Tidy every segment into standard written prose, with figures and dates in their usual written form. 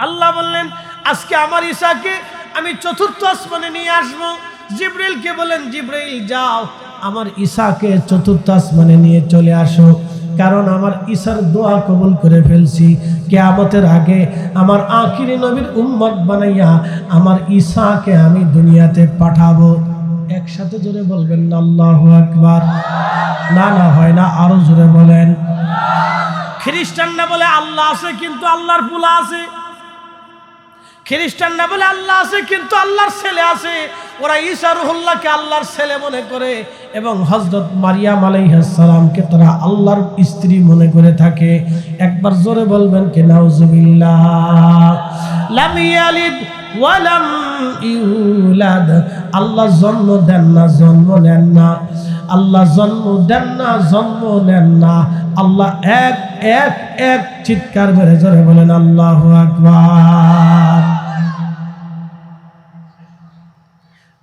আল্লাহ বললেন আজকে আমার ঈসাকে আমি চতুর্থ আসমানে নিয়ে আসবো। জিবরাইলকে বলেন জিবরাইল যাও আমার ঈসাকে চতুর্থ আসমানে নিয়ে চলে আসো, কারণ আমার ঈসার দোয়া কবুল করে ফেলছি। কিয়ামতের আগে আমার আখিরি নবীর উম্মত বানাইয়া আমার ঈসাকে আমি দুনিয়াতে পাঠাবো। একসাথে জোরে বলবেন না আল্লাহু আকবার। না না হয় না, আরো জোরে বলেন। খ্রিস্টানরা বলে আল্লাহ আছে কিন্তু আল্লাহর পোলা আছে, খ্রিস্টানরা বলে আল্লাহ আছে কিন্তু আল্লাহর ছেলে আছে। ওরা ঈসা রুহুল্লাহকে আল্লাহর ছেলে মনে করে এবং হযরত মারিয়াম আলাইহিস সালামকে তারা আল্লাহর স্ত্রী মনে করে থাকে। একবার জোরে বলবেন কি নাউজুবিল্লাহ। লাম ইয়ালিদ ওয়া লাম ইউলাদ, আল্লাহ জন্ম দেন না, জন্ম নেন না। আল্লাহ জন্ম দেন না, জন্ম নেন না। আল্লাহ এক এক এক। চিৎকার করে জোরে বলেন আল্লাহু আকবার।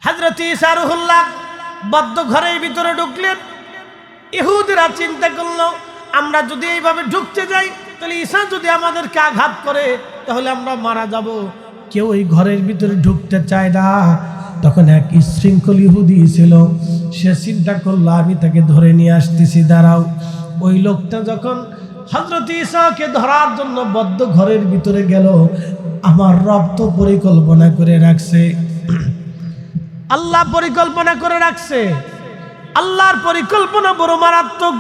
হযরত ঈসা রুহুল্লাহ বদ্ধ ঘরের ভিতরে ঢুকলেন। ইহুদিরা চিন্তা করলো আমরা যদি এইভাবে ঢুকতে যাই তাহলে ঈসা যদি আমাদেরকে আঘাত করে তাহলে আমরা মারা যাব। কেউ এই ঘরের ভিতরে ঢুকতে চায় না। তখন এক শৃঙ্খল ইহুদি ছিল, সে চিন্তা করলো আমি তাকে ধরে নিয়ে আসতেছি, দাঁড়াও। ওই লোকটা যখন হযরত ঈসাকে ধরার জন্য বদ্ধ ঘরের ভিতরে গেল, আমার রব তো পরিকল্পনা করে রাখছে, আল্লাহ পরিকল্পনা করে রাখছে। আল্লাহর পরিকল্পনা বড় মারাত্মক।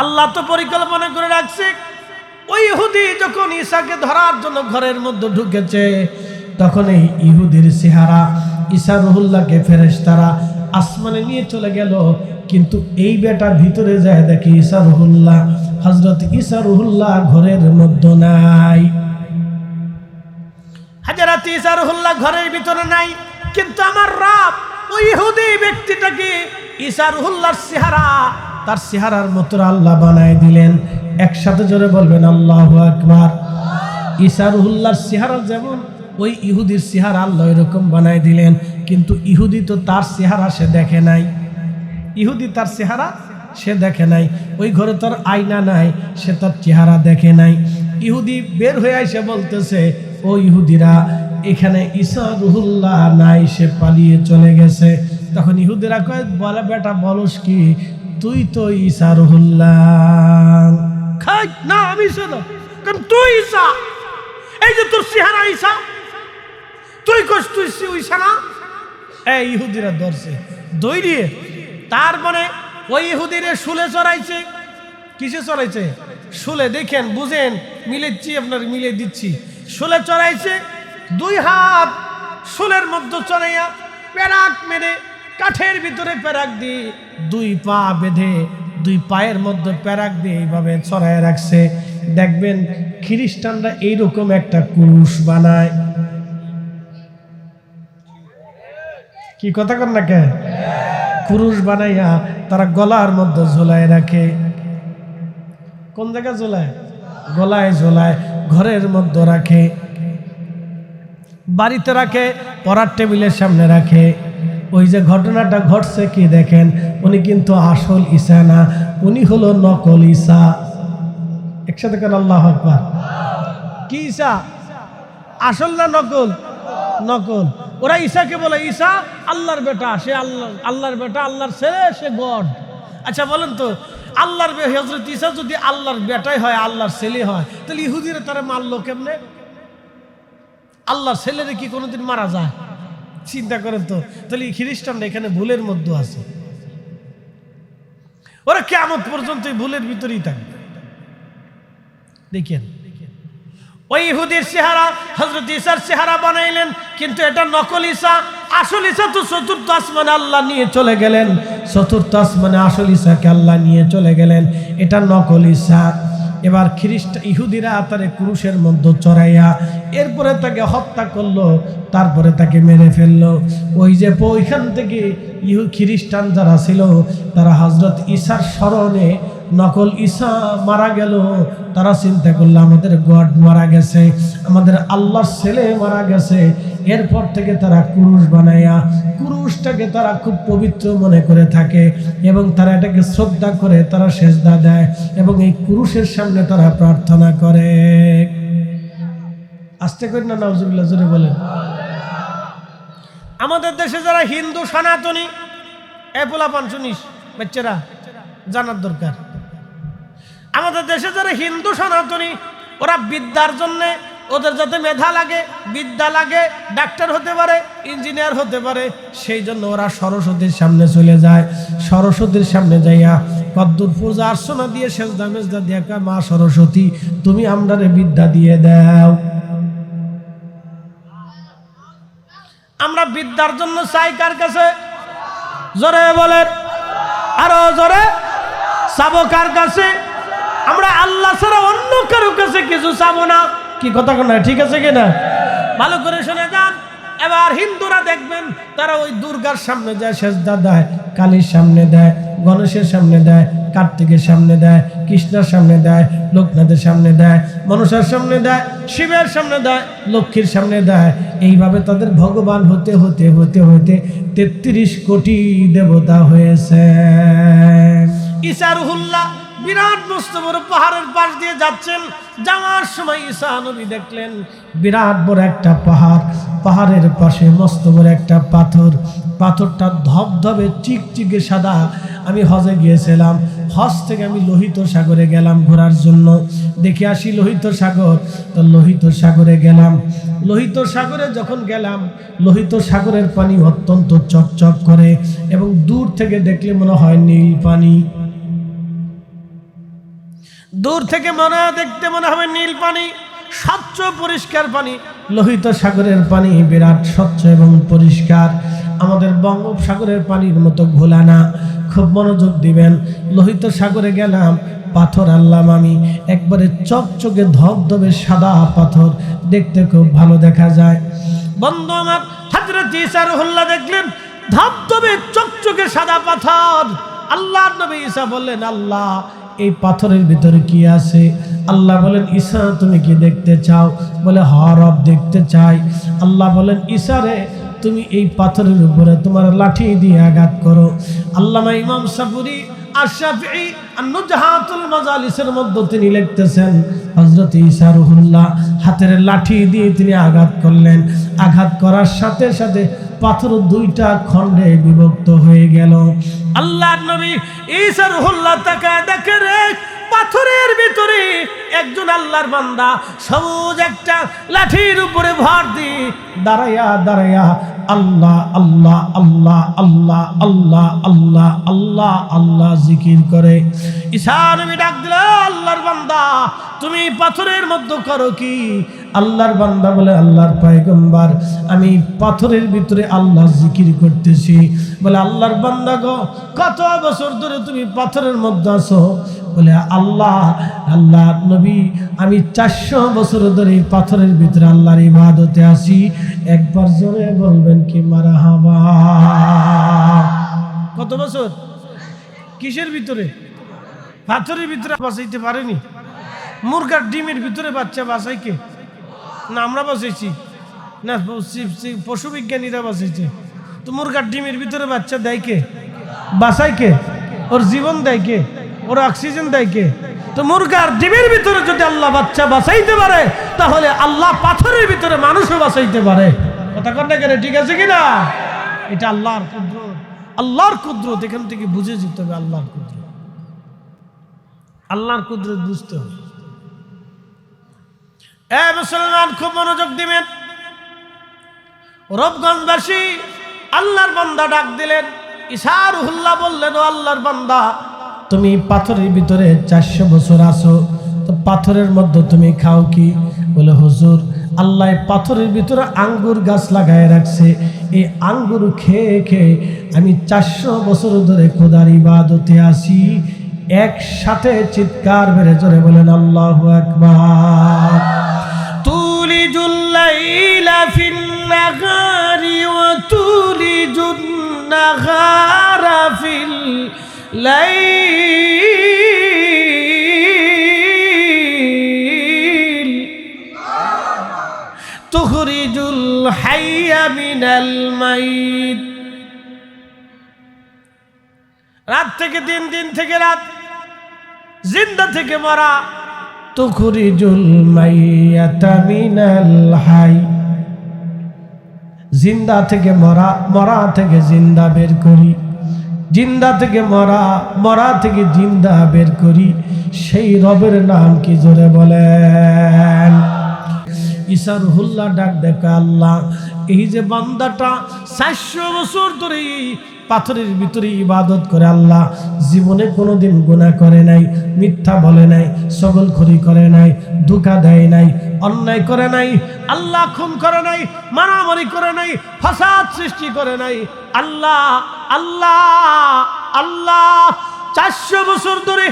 আল্লাহ তো পরিকল্পনা করে রাখছে। ওই ইহুদি যখন ঈসাকে ধরার জন্য ঘরের মধ্যে ঢুকেছে, তখন এই ইহুদির চেহারা ঈসা রুহুল্লাহকে ফেরেশতারা আসমানে নিয়ে চলে গেল। কিন্তু এই বেটা ভিতরে যায় দেখে ঈসা রুহুল্লাহ, হযরত ঈসা রুহুল্লাহ ঘরের মধ্যে নাই। হযরত ঈসা রুহুল্লাহ ঘরের ভিতরে নাই, কিন্তু আমার রব ওই ইহুদি ব্যক্তিটাকে ঈসা রুহুল্লাহর চেহারা, তার চেহারার মতো আল্লাহ বানায় দিলেন। একসাথে জোরে বলবেন আল্লাহু আকবার। ঈসা রুহুল্লাহর চেহারা যেমন, ওই ইহুদির চেহারা আল্লাহ এরকম বানায় দিলেন। কিন্তু ইহুদি তো তার চেহারা সে দেখে নাই। ইহুদি তার চেহারা সে দেখে নাই। ওই ঘরে তার আয়না নাই, সে তার চেহারা দেখে নাই। ইহুদি বের হয়ে এসে বলতেছে, ও ইহুদিরা, এখানে ঈসা রুহুল্লাহ নাই, সে পালিয়ে চলে গেছে। তখন ইহুদিরা কয়, বলে বেটা বলস কি, তুই তো ঈসা রুহুল্লাহ। খাই না আমি ঈসা না, কারণ তুই ঈসা। এই যে তোর চেহারা ঈসা, তুই কস তুই ঈসা না। এই ইহুদিরা ধরছে দৌড়িয়ে। তার মানে ওই ইহুদিরে শুলে চড়াইছে। কিসে চড়াইছে? শুলে। দেখেন বুঝেন, মিলেছি আপনার মিলে দিচ্ছি। শুলে চড়াইছে, দুই হাত শুলের মধ্যে চড়াইয়া পেরাক মেরে কাঠের ভিতরে পেরাক দিয়ে দুই পা বেঁধে দুই পায়ের মধ্যে পেরাক দিয়ে এইভাবে চড়াইয়া রাখছে। দেখবেন খ্রিস্টানরা এইরকম একটা ক্রুশ বানায়। কি কথা কর না কে? ক্রুশ বানাইয়া তারা গলার মধ্যে ঝোলায় রাখে। কোন জায়গায় ঝোলায়? গলায় ঝোলায়, ঘরের মধ্যে রাখে, বাড়িতে রাখে, পড়ার টেবিলের সামনে রাখে। ওই যে ঘটনাটা ঘটছে কি দেখেন, উনি কিন্তু আসল ঈসা না, উনি হলো নকল ঈসা। একসাথে কেন আল্লাহু আকবার। কি ঈসা? আসল না নকল? নকল। ওরা ঈসাকে বলে ঈসা আল্লাহর বেটা, সে আল্লাহর বেটা, আল্লাহর ছেলে, সে গড। আচ্ছা বলেন তো, আল্লাহর হযরত ঈসা যদি আল্লাহর বেটাই হয়, আল্লাহর ছেলে হয়, তাহলে ইহুদিরা তারা মারলো কেমনে? আল্লাহর ছেলেরে কি কোনোদিন মারা যায়? চিন্তা করেন তো। তাহলে খ্রিস্টানরা এখানে ভুলের মধ্যে আছে। ওরা কিয়ামত পর্যন্ত এই ভুলের ভিতরেই থাকবে। দেখেন ওই ইহুদির চেহারা হযরত ঈসার চেহারা বানাইলেন, কিন্তু এটা নকল ঈসা। আসল ঈসা তো চতুর্থ আসমানে আল্লাহ নিয়ে চলে গেলেন। চতুর্থ আসমানে আসল ঈসাকে আল্লাহ নিয়ে চলে গেলেন, এটা নকল ঈসা। এবার ইহুদিরা তারে ক্রুশের মধ্যে চড়াইয়া এরপরে তাকে হত্যা করলো, তারপরে তাকে মেরে ফেললো। ওই যে ওইখান থেকে খ্রিস্টান যারা ছিল তারা হযরত ঈসার স্মরণে নকল ঈসা মারা গেল, তারা চিন্তা করলো আমাদের গড মারা গেছে, আমাদের আল্লাহর ছেলে মারা গেছে। এরপর থেকে তারা ক্রুশ বানায়া, ক্রুশটাকে তারা খুব পবিত্র মনে করে থাকে এবং তারা এটাকে শ্রদ্ধা করে, তারা সেজদা দেয় এবং এই ক্রুশের সামনে তারা প্রার্থনা করে। আস্তে করে না নাউজুবিল্লাহ জোরে বলেন। আমাদের দেশে যারা হিন্দু সনাতনী, এ পোলাপান শুনিস বাচ্চারা জানার দরকার, আমাদের দেশে যারা হিন্দু সনাতনী ওরা বিদ্যার জন্যে, ওদের যাতে মেধা লাগে, বিদ্যা লাগে, ডাক্তার হতে পারে, ইঞ্জিনিয়ার হতে পারে, সেই জন্য ওরা সরস্বতীর সামনে চলে যায়। সরস্বতীর সামনে যাইয়া কদ্দুর পূজা অর্চনা দিয়ে সেজদা মেজদা দিয়ে কয়, মা সরস্বতী তুমি আমরারে বিদ্যা দিয়ে দাও। আমরা বিদ্যার জন্য চাই কার কাছে? জোরে বলেন, আরো জোরে। চাবো কার কাছে? আমরা আল্লাহ ছাড়া অন্য কারো কাছে কিছু চাবো না। কি কথা না ঠিক আছে কিনা? ভালো করে শুনে যান। এবার হিন্দুরা দেখবেন তারা ওই দুর্গার সামনে যায় সেজদা দেয়, কালীর সামনে দেয়, গণেশের সামনে দেয়, কার্তিকের সামনে দেয়, কৃষ্ণের সামনে দেয়, লোকনাথের সামনে দেয়, মনসার সামনে দেয়, শিবের সামনে দেয়, লক্ষ্মীর সামনে দেয়। এইভাবে তাদের ভগবান হতে হতে হতে হতে ৩৩ কোটি দেবতা হয়েছে। ঈসা রুহুল্লাহ বিরাট মস্ত বড় পাহাড়ের পাশ দিয়ে যাচ্ছেন। যাওয়ার সময় ঈসা নবী দেখলেন বিরাট বড় একটা পাহাড়, পাহাড়ের পাশে মস্ত বড় একটা পাথর, পাথরটা ধবধবে চিকচিকে সাদা। আমি হজে গিয়েছিলাম, হজ থেকে আমি লোহিত সাগরে গেলাম ঘোরার জন্য, দেখে আসি লোহিত সাগর। তো লোহিত সাগরে গেলাম, লোহিত সাগরে যখন গেলাম, লোহিত সাগরের পানি অত্যন্ত চকচক করে এবং দূর থেকে দেখলে মনে হয় নীল পানি। দূর থেকে দেখতে মনে হবে নীল পানি, স্বচ্ছ পরিষ্কার পানি। লোহিত সাগরের পানি বিরাট স্বচ্ছ এবং পরিষ্কার, আমাদের বঙ্গোপসাগরের পানির মতো ঘোলা না। খুব মনোযোগ দিবেন। লোহিত সাগরে গেলাম, পাথর আনলাম আমি, একবারে চকচকে ধবধবে সাদা পাথর, দেখতে খুব ভালো দেখা যায়। বন্ধু আমার, হযরত ঈসা রুহুল্লাহ দেখলেন ধবধবে চকচকে সাদা পাথর। আল্লাহর নবী ঈসা বললেন, আল্লাহ এই পাথরের ভিতরে কি আছে? আল্লাহ বলেন, ঈসা তুমি কি দেখতে চাও? বলে, হ রব দেখতে চাই। আল্লাহ বলেন, ঈসা রে তুমি এই পাথরের উপরে তোমার লাঠি দিয়ে আঘাত করো। আল্লামা ইমাম সাবুরি আশ-শাফিঈ আন-নুজহাতুল মাজালিসের মধ্যে তিনি লিখতেছেন, হযরত ঈসা রুহুল্লাহ হাতের লাঠি দিয়ে তিনি আঘাত করলেন। আঘাত করার সাথে সাথে পাথর দুইটা খণ্ডে বিভক্ত হয়ে গেল। আল্লাহর নবী ঈসা রুহুল্লাহ তাকায় দেখে রে, পাথরের ভিতরে একজন আল্লাহর বান্দা সবুজ একটা লাঠির উপরে ভর দিয়ে দাঁড়ায়া দাঁড়ায়া আল্লাহ আল্লাহ আল্লাহ আল্লাহ আল্লাহ আল্লাহ আল্লাহ আল্লাহ জিকির করে। ঈসা নবী ডাক দিল, আল্লাহর বান্দা তুমি পাথরের মধ্যে করো কি? আল্লাহর বান্দা বলে, আল্লাহর পয়গম্বর আমি পাথরের ভিতরে আল্লাহ জিকির করতেছি। বলে, আল্লাহর বান্দা গো কত বছর ধরে তুমি পাথরের মধ্যে আছো? বলে, আল্লাহ নবী আমি 400 বছর ধরে পাথরের ভিতরে আল্লাহর ইবাদতে আছি। একবার জোরে বলবেন কি মারহাবা। কত বছর? কিসের ভিতরে? পাথরের ভিতরে বাঁচাইতে পারেনি। মুরগার ডিমের ভিতরে বাচ্চা বাঁচাই কে? না আমরা বাঁচাইছি না, পশু বিজ্ঞানীরা বাঁচাইছে। তো মুরগার ডিমের ভিতরে বাচ্চা দেয় কে? বাঁচাই কে? ওর জীবন দেয় কে? ওর অক্সিজেন দেয় কে? তো মুরগার ডিমের ভিতরে যদি আল্লাহ বাচ্চা বাঁচাইতে পারে, তাহলে আল্লাহ পাথরের ভিতরে মানুষও বাঁচাইতে পারে। কথা কর না কেন? ঠিক আছে কিনা? এটা আল্লাহর কুদরত, আল্লাহর কুদরত। এখান থেকে বুঝে যেতে হবে আল্লাহর কুদরত, আল্লাহর কুদরত বুঝতে হবে। এ মুসলমান খুব মনোযোগ দিবেন। রবগঞ্জবাসী আল্লাহর বান্দা ডাক দিলেন। ঈসা রুহুল্লাহ বললেন, ও আল্লাহর বান্দা তুমি পাথরের ভিতরে 400 বছর আছো, তো পাথরের মধ্যে তুমি খাও কি? বলে, হুজুর আল্লাহ পাথরের ভিতরে আঙ্গুর গাছ লাগায় রাখছে, এই আঙ্গুর খেয়ে খেয়ে আমি 400 বছর ধরে খোদার ইবাদতে আসি। একসাথে চিৎকার মেরে জোরে বলেন আল্লাহু আকবার। তুলিজুল লাইলা ফিন নাহারি ওয়া তুলিজুন নাহারা ফিল লাইল তুখরিজুল হাইয়া মিনাল মাইত। রাত থেকে দিন, দিন থেকে রাত, জিন্দা থেকে মরা। তুখরিজুল মাইয়াতা মিনাল হাই, জিন্দা থেকে মরা, মরা থেকে জিন্দা বের করি, জিন্দা থেকে মরা, মরা থেকে জিন্দা বের করি। সেই রবের নাম কি জোরে বলেন। ঈসা রুহুল্লাহ ডাক দেখা, আল্লাহ এই যে বান্দাটা 400 বছর ধরে পাথরের ভিতরে ইবাদত করে, আল্লাহ জীবনে কোনোদিন গুনাহ করে নাই, মিথ্যা বলে নাই, ছগলখড়ি করে নাই, ধোঁকা দেয় নাই, অন্যায় করে নাই, আল্লাহ খুন করে নাই, মারামারি করে নাই, ফাসাদ সৃষ্টি করে নাই। আল্লাহ আল্লাহ আল্লাহ 400 বছর ধরে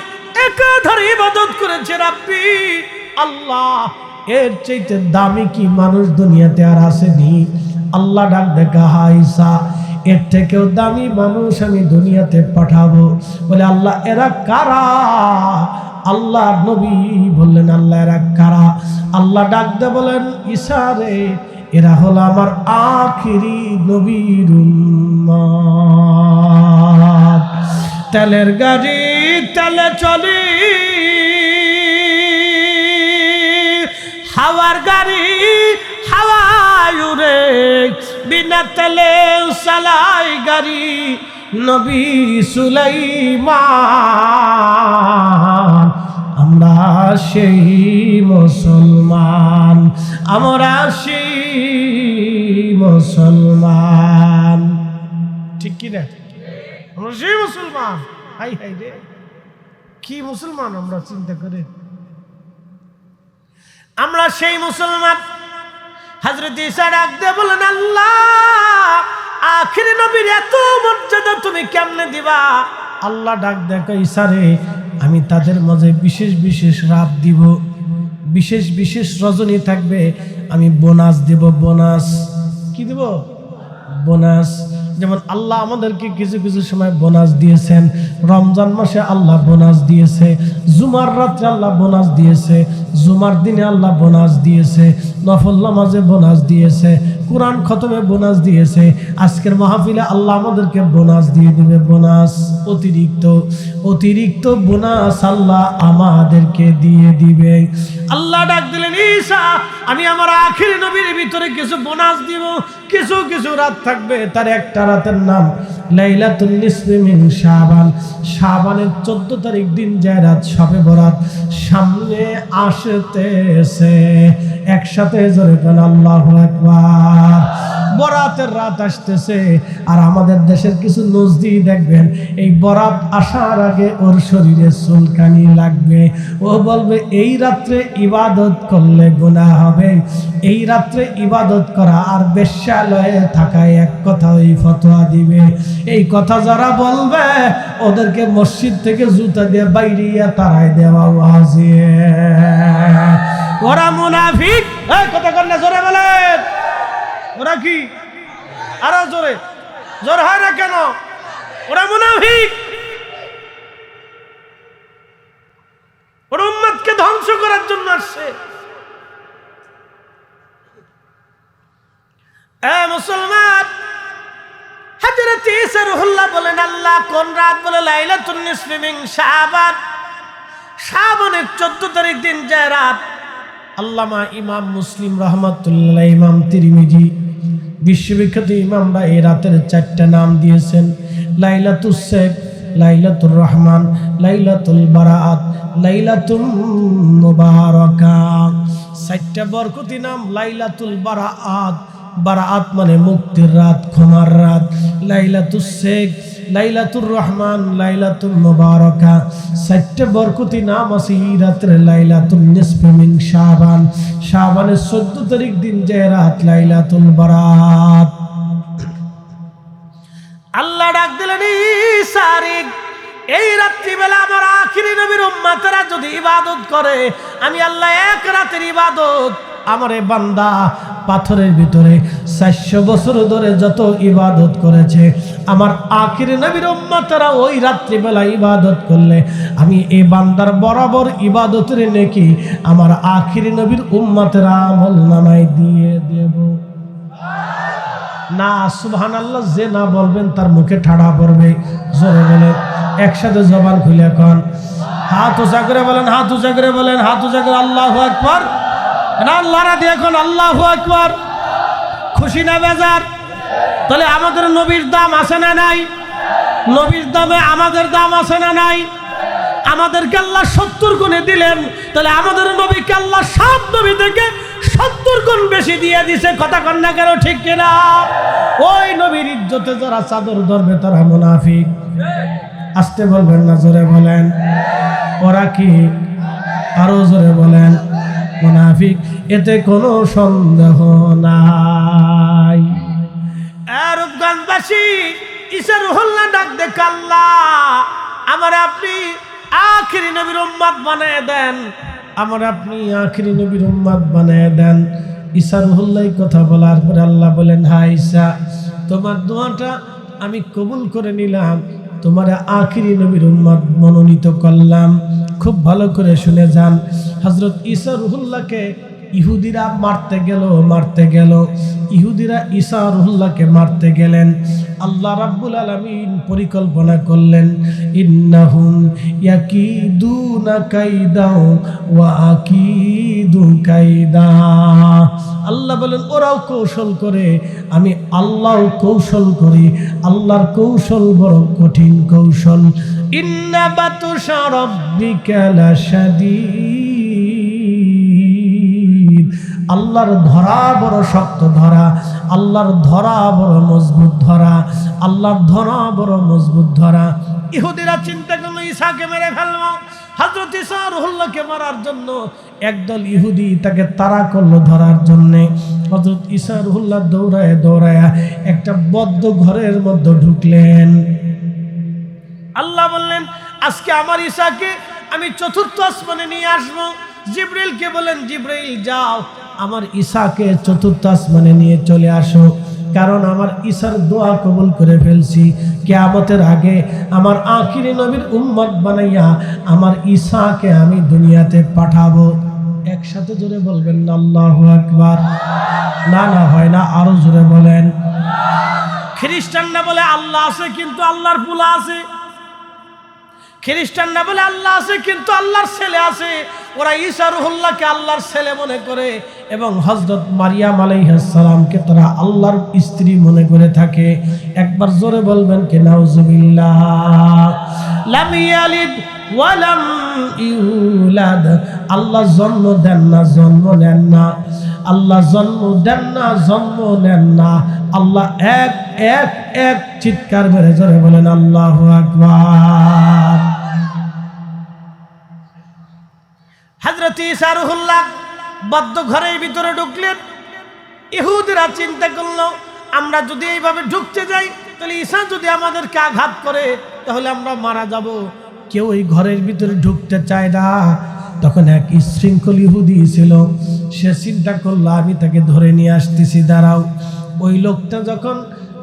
একাধারে ইবাদত করেছে রাব্বি। আল্লাহ এর চাইতে দামি কি মানুষ দুনিয়াতে আর আসেনি? আল্লাহ ডাক দেখা, হায় ঈসা এর থেকেও দামি মানুষ আমি দুনিয়াতে পাঠাবো। বলে আল্লাহ এরা কারা? আল্লাহ নবী বললেন, আল্লাহ এরা কারা? আল্লাহ ডাক দে বলেন, ঈসা রে এরা হলো আমার আখিরি নবীর উম্মত। তেলের গাড়ি তেলে চলি, হাওয়ার গাড়ি হাওয়ায় উড়ে, বিনা তেলে চালাই গাড়ি নবী সুলাইমান। আমরা সেই মুসলমান, আমরা সেই মুসলমান, ঠিক কি না? আমরা সেই মুসলমান। হাই হাই রে, কি মুসলমান আমরা চিন্তা করে। আমরা সেই মুসলমান। হযরত ঈসা ডাক দিয়ে বলেন, আল্লাহ আখিরি নবীর এত মর্যাদা তুমি কেমনে দিবা? আল্লাহ ডাক দেখো, ঈসা রে আমি তাদের মাঝে বিশেষ বিশেষ রাত দিব, বিশেষ বিশেষ রজনী থাকবে, আমি বোনাস দেব। বোনাস কি দেব? বোনাস। যেমন আল্লাহ আমাদেরকে কিছু কিছু সময় বোনাস দিয়েছেন। রমজান মাসে আল্লাহ বোনাস দিয়েছে, জুমার রাত্রে আল্লাহ বোনাস দিয়েছে, জুমার দিনে আল্লাহ বোনাস দিয়েছে, নফল নামাজে বোনাস দিয়েছে, কোরআন খতমে বোনাস দিয়েছে। আজকের মাহফিলে আল্লাহ আমাদেরকে বোনাস দিয়ে দিবে। বোনাস অতিরিক্ত, অতিরিক্ত বোনাস আল্লাহ আমাদেরকে দিয়ে দিবে। আল্লাহ ডাক দিলেন, ঈসা আমি আমার আখিরি নবীর ভিতরে কিছু বোনাস দিব। কিছু কিছু রাত থাকবে, তার একটা রাতের নাম লাইলাতুন নিসফি মিন শাবান। শাবানের 14 তারিখ দিন যায় রাত, শবে বরাত সামনে আসতেছে। একসাথে জোরে বলেন আল্লাহু আকবার। বরাতের রাত আসতেছে, আর আমাদের দেশের কিছু নজদি দেখবেন এই বরাত আসার আগে ওর শরীরে চুলকানি লাগবে। ও বলবে এই রাত্রে ইবাদত করলে গুনাহ হবে, এই রাত্রে ইবাদত করা আর বেশ্যালয়ে থাকা এক কথা, ওই ফতোয়া দিবে। এই কথা যারা বলবে ওদেরকে মসজিদ থেকে জুতা দিয়ে বাইরিয়া তারাই দেওয়া ওয়াজিব। ওরা মুনাফিক। এই কথা কর না, জোরে বলেন। ওরা কি? আরো জোরে, জোর হয় না কেন? ওরা মুনাফিক। ওরা উম্মতকে ধ্বংস করার জন্য আসছে। মুসলমান, হযরত ঈসা রুহুল্লাহ বলেন, আল্লাহ কোন রাত? বলে লাইলাতুন নিসফি মিন শাবান। শাবানের 14 তারিখ দিন যায় রাত। আল্লামা ইমাম মুসলিম রহমাতুল্লাহ, ইমাম তিরমিজি বিশ্ববিখ্যাত ইমামরা এই রাতের 4টা নাম দিয়েছেন। লাইলাতুস সাইফ, লাইলাতুর রহমান, লাইলাতুল বারাআত, লাইলাতুল মুবারাকা। 4টা বরকতি নাম। লাইলাতুল বারাআত, বারাআত মানে মুক্তির রাত, ক্ষমার রাত। লাইলাতুস সাইফ, লাইলাতুর রহমান, লাইলাতুল মুবারাকা। 4টা বরকতি নাম আছে এই রাত্রে। লাইলাতুন নিসফি মিন শাবান, শাবানের 14 তারিখ দিন যে রাত, লাইলাতুল বারাত। আল্লাহ ডাক দিলেন, ঈসা রে এই রাত্রিবেলা আমার আখিরি নবীর উম্মতেরা যদি ইবাদত করে, আমি আল্লাহ এক রাতের ইবাদত আমার এই বান্দা পাথরের ভিতরে 400 বছর ধরে যত ইবাদত করেছে, আমার আখিরি নবীর উম্মতরা ওই রাত্রিবেলা ইবাদত করলে আমি এই বান্দার বরাবর ইবাদতের নেকি আমার আখিরি নবীর উম্মতেরা আমল নামায় দিয়ে দেব। না সুবহানাল্লাহ যে না বলবেন তার মুখে ঠাড়া পড়বে। জোরে বলেন, একসাথে জবান খুলে এখন হাত উঁচা করে বলেন, হাত উঁচা করে বলেন, হাত উঁচা করে আল্লাহু আকবার। না আল্লাহরা দিয়ে এখন আল্লাহু আকবার। খুশি না বেজার? তাহলে আমাদের নবীর দাম আছে না নাই? নবীর দামে আমাদের দাম আছে না নাই? আমাদেরকে আল্লাহ 70 গুণে দিলেন, তাহলে আমাদের নবীকে আল্লাহ 7 নবী থেকে 70 গুণ বেশি দিয়ে দিছে। কথা কন না কেন, ঠিক কিনা? ওই নবীর ইজ্জতে যারা চাদর ধরবে তারা মুনাফিক। আসতে বলবেন না, জোরে বলেন। ওরা কি? আরো জোরে বলেন, মুনাফিক। এতে কোনো সন্দেহ নাই। রূপগঞ্জবাসী ঈসা রুহুল্লাহ ডাক দেখ, আল্লাহ আমার আপনি আখিরি নবীর উম্মত বানায় দেন, আমার আপনি আখিরি নবীর উম্মত বানায় দেন। ঈসা রুহুল্লাহ কথা বলার পরে আল্লাহ বলেন, হ্যাঁ ঈসা, তোমার দোয়াটা আমি কবুল করে নিলাম, তোমার আখিরি নবীর উম্মত মনোনীত করলাম। খুব ভালো করে শুনে যান। হযরত ঈসা রুহুল্লাহকে ইহুদিরা মারতে গেল। ইহুদিরা ঈসা রুহুল্লাহকে মারতে গেলেন। আল্লাহ রাব্বুল আলামিন পরিকল্পনা করলেন, ইন্নাহুম ইয়াকিদুনা কাইদা ওয়া আকিদু কাইদা। আল্লাহ বলেন ওরাও কৌশল করে, আমি আল্লাহও কৌশল করি। আল্লাহর কৌশল বড় কঠিন কৌশল। ইন্না বাতুশা রাব্বিকা লাশাদীদ। আল্লাহর ধরা বড় শক্ত ধরা, আল্লাহর ধরা বড় মজবুত ধরা, আল্লাহর ধরা বড় মজবুত ধরা। ইহুদিরা চিন্তা করলো ঈসাকে মেরে ফেলবো। হযরত ঈসা রুহুল্লাহকে মারার জন্য একদল ইহুদি তাকে তাড়া করলো ধরার জন্যে। হযরত ঈসা রুহুল্লাহ দৌড়ায়া একটা বদ্ধ ঘরের মধ্যে ঢুকলেন। আল্লাহ বললেন, আজকে আমার ঈসাকে আমি 4র্থ আসমানে নিয়ে আসবো। জিবরাইলকে বলেন, জিবরাইল যাও আমার ঈসাকে 4র্থ আসমানে নিয়ে চলে আসো, কারণ আমার ঈসার দোয়া কবুল করে ফেলছি। কিয়ামতের আগে আমার আখিরি নবীর উম্মত বানাইয়া আমার ঈসাকে আমি দুনিয়াতে পাঠাবো। একসাথে জোরে বলবেন না আল্লাহু আকবার। না না হয় না, আরো জোরে বলেন। খ্রিস্টানরা বলে আল্লাহ আছে কিন্তু আল্লাহর পোলা আছে। খ্রিস্টানরা বলে আল্লাহ আছে কিন্তু আল্লাহর ছেলে আছে। ওরা ঈসা রুহুল্লাহকে আল্লাহর ছেলে মনে করে এবং হযরত মারিয়াম আলাইহিস সালামকে তারা আল্লাহর স্ত্রী মনে করে থাকে। একবার জোরে বলবেন কি নাউজুবিল্লাহ। লাম ইয়ালিদ ওয়া লাম ইউলাদ। আল্লাহ জন্ম দেন না, জন্ম নেন না। আল্লাহ জন্ম দেন না, জন্ম নেন না। আল্লাহ এক এক এক। চিৎকার মেরে জোরে বলেন আল্লাহু আকবার। হযরত ঈসা রুহুল্লাহ বদ্ধ ঘরের ভিতরে ঢুকলেন। ইহুদিরা চিন্তা করলো, আমরা যদি এইভাবে ঢুকতে যাই তাহলে ঈসা যদি আমাদেরকে আঘাত করে তাহলে আমরা মারা যাব। কেউ এই ঘরের ভিতরে ঢুকতে চায় না। তখন এক শৃঙ্খল ইহুদি ছিল, সে চিন্তা করলো আমি তাকে ধরে নিয়ে আসতেছি, দাঁড়াও। ওই লোকটা যখন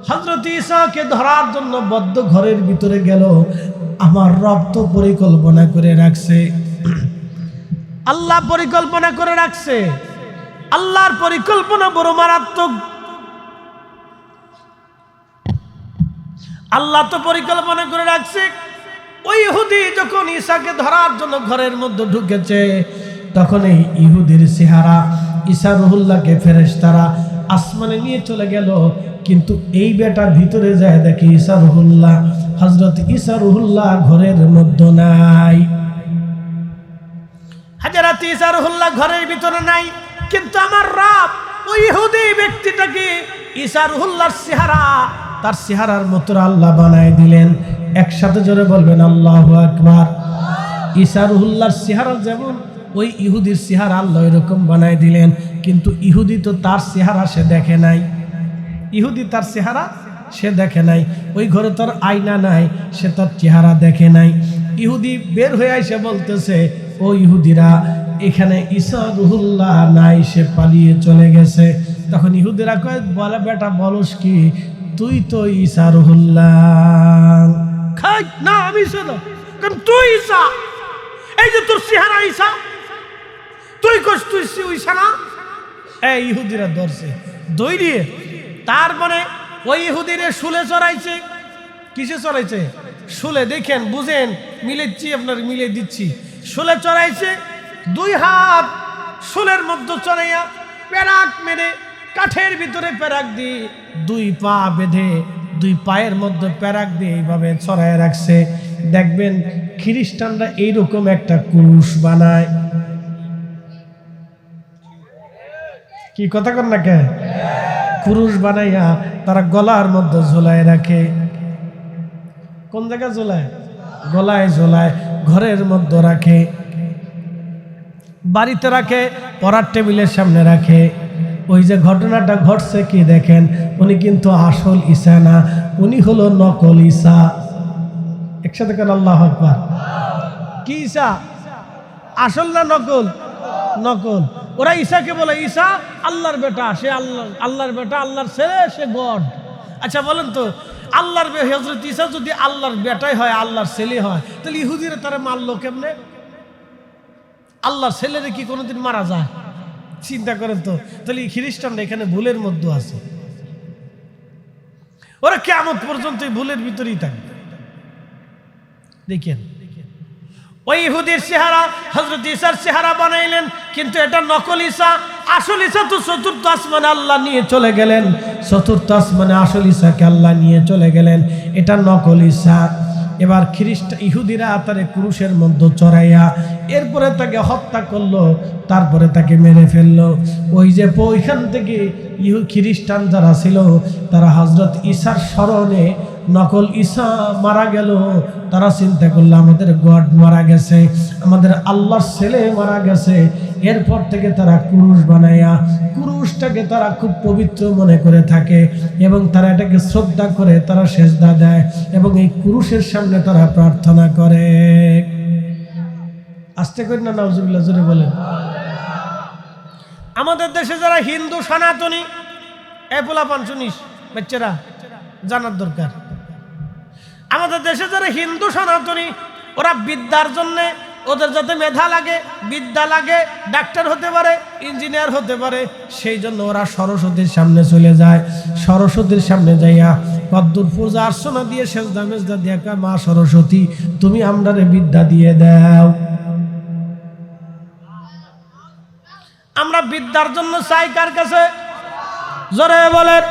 হযরত ঈসাকে ধরার জন্য বদ্ধ ঘরের ভিতরে গেল, আমার রব তো পরিকল্পনা করে রাখছে। আল্লাহ পরিকল্পনা করে রাখছে। আল্লাহর পরিকল্পনা বড় মারাত্মক। আল্লাহ তো পরিকল্পনা করে রাখছে। ওই ইহুদি যখন ঈসাকে ধরার জন্য ঘরের মধ্যে ঢুকেছে, তখন এই ইহুদির চেহারা ঈসা রুহুল্লাহকে ফেরেশতারা আসমানে নিয়ে চলে গেল। কিন্তু এই বেটা ভিতরে যায় দেখে ঈসা রুহুল্লাহ, হযরত ঈসা রুহুল্লাহ ঘরের মধ্যে নাই। হযরত ঈসা রুহুল্লাহ ঘরের ভিতরে নাই, কিন্তু আমার রব ওই ইহুদি ব্যক্তিটাকে ঈসা রুহুল্লাহর চেহারা, তার চেহারার মতো আল্লাহ বানায় দিলেন। একসাথে জোরে বলবেন আল্লাহু আকবার। ঈসা রুহুল্লাহর চেহারা যেমন, ওই ইহুদির চেহারা আল্লাহ এরকম বানায় দিলেন। কিন্তু ইহুদি তো তার চেহারা সে দেখে নাই। ইহুদি তার চেহারা সে দেখে নাই। ওই ঘরে তার আয়না নাই, সে তার চেহারা দেখে নাই। ইহুদি বের হয়ে এসে বলতেছে, ও ইহুদিরা, এখানে ঈসা রুহুল্লাহ নাই, সে পালিয়ে চলে গেছে। তখন ইহুদিরা কয়, বলে বেটা বলস কি, তুই তো ঈসা রুহুল্লাহ। খাই না, আমি ঈসা না, কারণ তুই ঈসা, এই যে তোর চেহারা ঈসা, তুই কস তুই ঈসা না। এই ইহুদিরা ধরছে দৌড়িয়ে, তার মানে ওই ইহুদিরে শুলে চড়াইছে। কিসে চড়াইছে? শুলে। দেখেন, বুঝেন, মিলেছি, আপনার মিলে দিচ্ছি। শুলে চড়াইছে, 2 হাত শুলের মধ্যে চড়াইয়া পেরাক মেরে, কাঠের ভিতরে পেরাক দিয়ে 2 পা বেঁধে, 2 পায়ের মধ্যে পেরাক দিয়ে এইভাবে চড়াইয়া রাখছে। দেখবেন খ্রিস্টানরা এইরকম একটা ক্রুশ বানায়। কি কথা কর না কে? ক্রুশ বানাইয়া তারা গলার মধ্যে ঝোলায় রাখে। কোন জায়গায় ঝোলায়? গলায় ঝোলায়, ঘরের মধ্যে রাখে, বাড়িতে রাখে, পড়ার টেবিলের সামনে রাখে। ওই যে ঘটনাটা ঘটছে, কি দেখেন, উনি কিন্তু আসল ঈসা না, উনি হলো নকল ঈসা। একসাথে কেন আল্লাহু আকবার। কি ঈসা? আসল না নকল? নকল। ওরা ঈসাকে বলে ঈসা আল্লাহর বেটা, সে আল্লাহর বেটা, আল্লাহর ছেলে, সে গড। আচ্ছা বলেন তো, আল্লাহর হযরত ঈসা যদি আল্লাহর বেটাই হয়, আল্লাহর ছেলে হয়, তাহলে ইহুদিরা তারা মারলো কেমনে? আল্লাহর ছেলেরে কি কোনোদিন মারা যায়? চিন্তা করেন তো। তাহলে খ্রিস্টানরা এখানে ভুলের মধ্যে আছে। ওরা কিয়ামত পর্যন্ত এই ভুলের ভিতরেই থাকবে। দেখেন, ওই ইহুদির চেহারা হযরত ঈসার চেহারা বানাইলেন, কিন্তু এটা নকল ঈসা। আসল ঈসা তো চতুর্থ আসমানে আল্লাহ নিয়ে চলে গেলেন। চতুর্থ আসমানে আসল ঈসাকে আল্লাহ নিয়ে চলে গেলেন, এটা নকল ঈসা। এবার ইহুদিরা তারে ক্রুশের মধ্যে চড়াইয়া এরপরে তাকে হত্যা করলো, তারপরে তাকে মেরে ফেললো। ওই যে ওইখান থেকে খ্রিস্টান যারা ছিল, তারা হযরত ঈসার স্মরণে নকল ঈসা মারা গেল, তারা চিন্তা করলো আমাদের গড মারা গেছে, আমাদের আল্লাহর ছেলে মারা গেছে। এরপর থেকে তারা ক্রুশ বানাইয়া, ক্রুশটাকে তারা খুব পবিত্র মনে করে থাকে এবং তারা এটাকে শ্রদ্ধা করে, তারা সেজদা দেয় এবং এই ক্রুশের সামনে তারা প্রার্থনা করে। আস্তে করি না, নাউজুবিল্লাহ, জোরে বলেন। আমাদের দেশে যারা হিন্দু সনাতনী, পোলাপান শুনিস, বাচ্চারা জানার দরকার। আমাদের দেশে যারা হিন্দু সনাতনী, ওরা বিদ্যার জন্যে, ওদের যাতে মেধা লাগে, বিদ্যা লাগে, ডাক্তার হতে পারে, ইঞ্জিনিয়ার হতে পারে, সেই জন্য ওরা সরস্বতীর সামনে চলে যায়। সরস্বতীর সামনে যাইয়া কদ্দুর পূজা অর্চনা দিয়ে, সেজদা মেজদা দিয়ে কয়, মা সরস্বতী, তুমি আমরারে বিদ্যা দিয়ে দাও। আমরা বিদ্যার জন্য চাই কার কাছে? জোরে বলেন,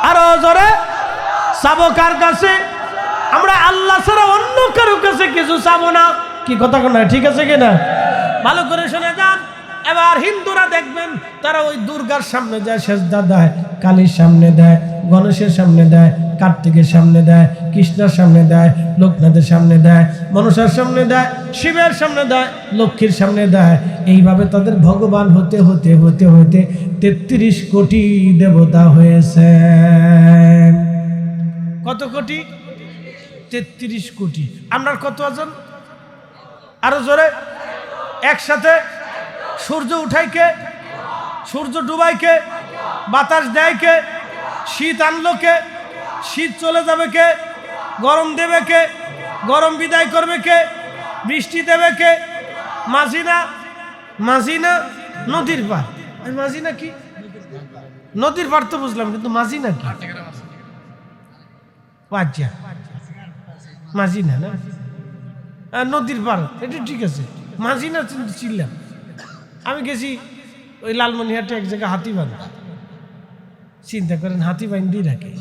আরো জোরে। চাবো কার কাছে? আমরা আল্লাহ ছাড়া অন্য কারো কাছে কিছু চাবো না। কি কথা না, ঠিক আছে কিনা? ভালো করে শুনে যান। এবার হিন্দুরা দেখবেন, তারা ওই দুর্গার সামনে যায়, সেজদা দেয়, কালীর সামনে দেয়, গণেশের সামনে দেয়, কার্তিকের সামনে দেয়, কৃষ্ণের সামনে দেয়, লোকনাথের সামনে দেয়, মনসার সামনে দেয়, শিবের সামনে দেয়, লক্ষ্মীর সামনে দেয়। এইভাবে তাদের ভগবান হতে হতে হতে হতে 33 কোটি দেবতা হয়েছে। কত কোটি? 33 কোটি। আমরা কত আছেন? আরো জোরে, একসাথে। সূর্য উঠাই কে? সূর্য ডুবাই কে? বাতাস দেয় কে? শীত আনলো কে? শীত চলে যাবে কে? গরম দেবে কে? গরম বিদায় করবে কে? বৃষ্টি দেবে কে? মাঝি না? মাঝি না নদীর পার। মাঝি না কি? নদীর পার তো বুঝলাম, কিন্তু মাঝি না কি? আচ্ছা, মাঝি না, না নদীর পার, এটা ঠিক আছে। মাঝি না চিনলাম। আমি গেছি ওই লালমনিহাটে এক জায়গায় হাতিবান্ধ। চিন্তা করেন, হাতিবান্ধ দিয়ে রাখে।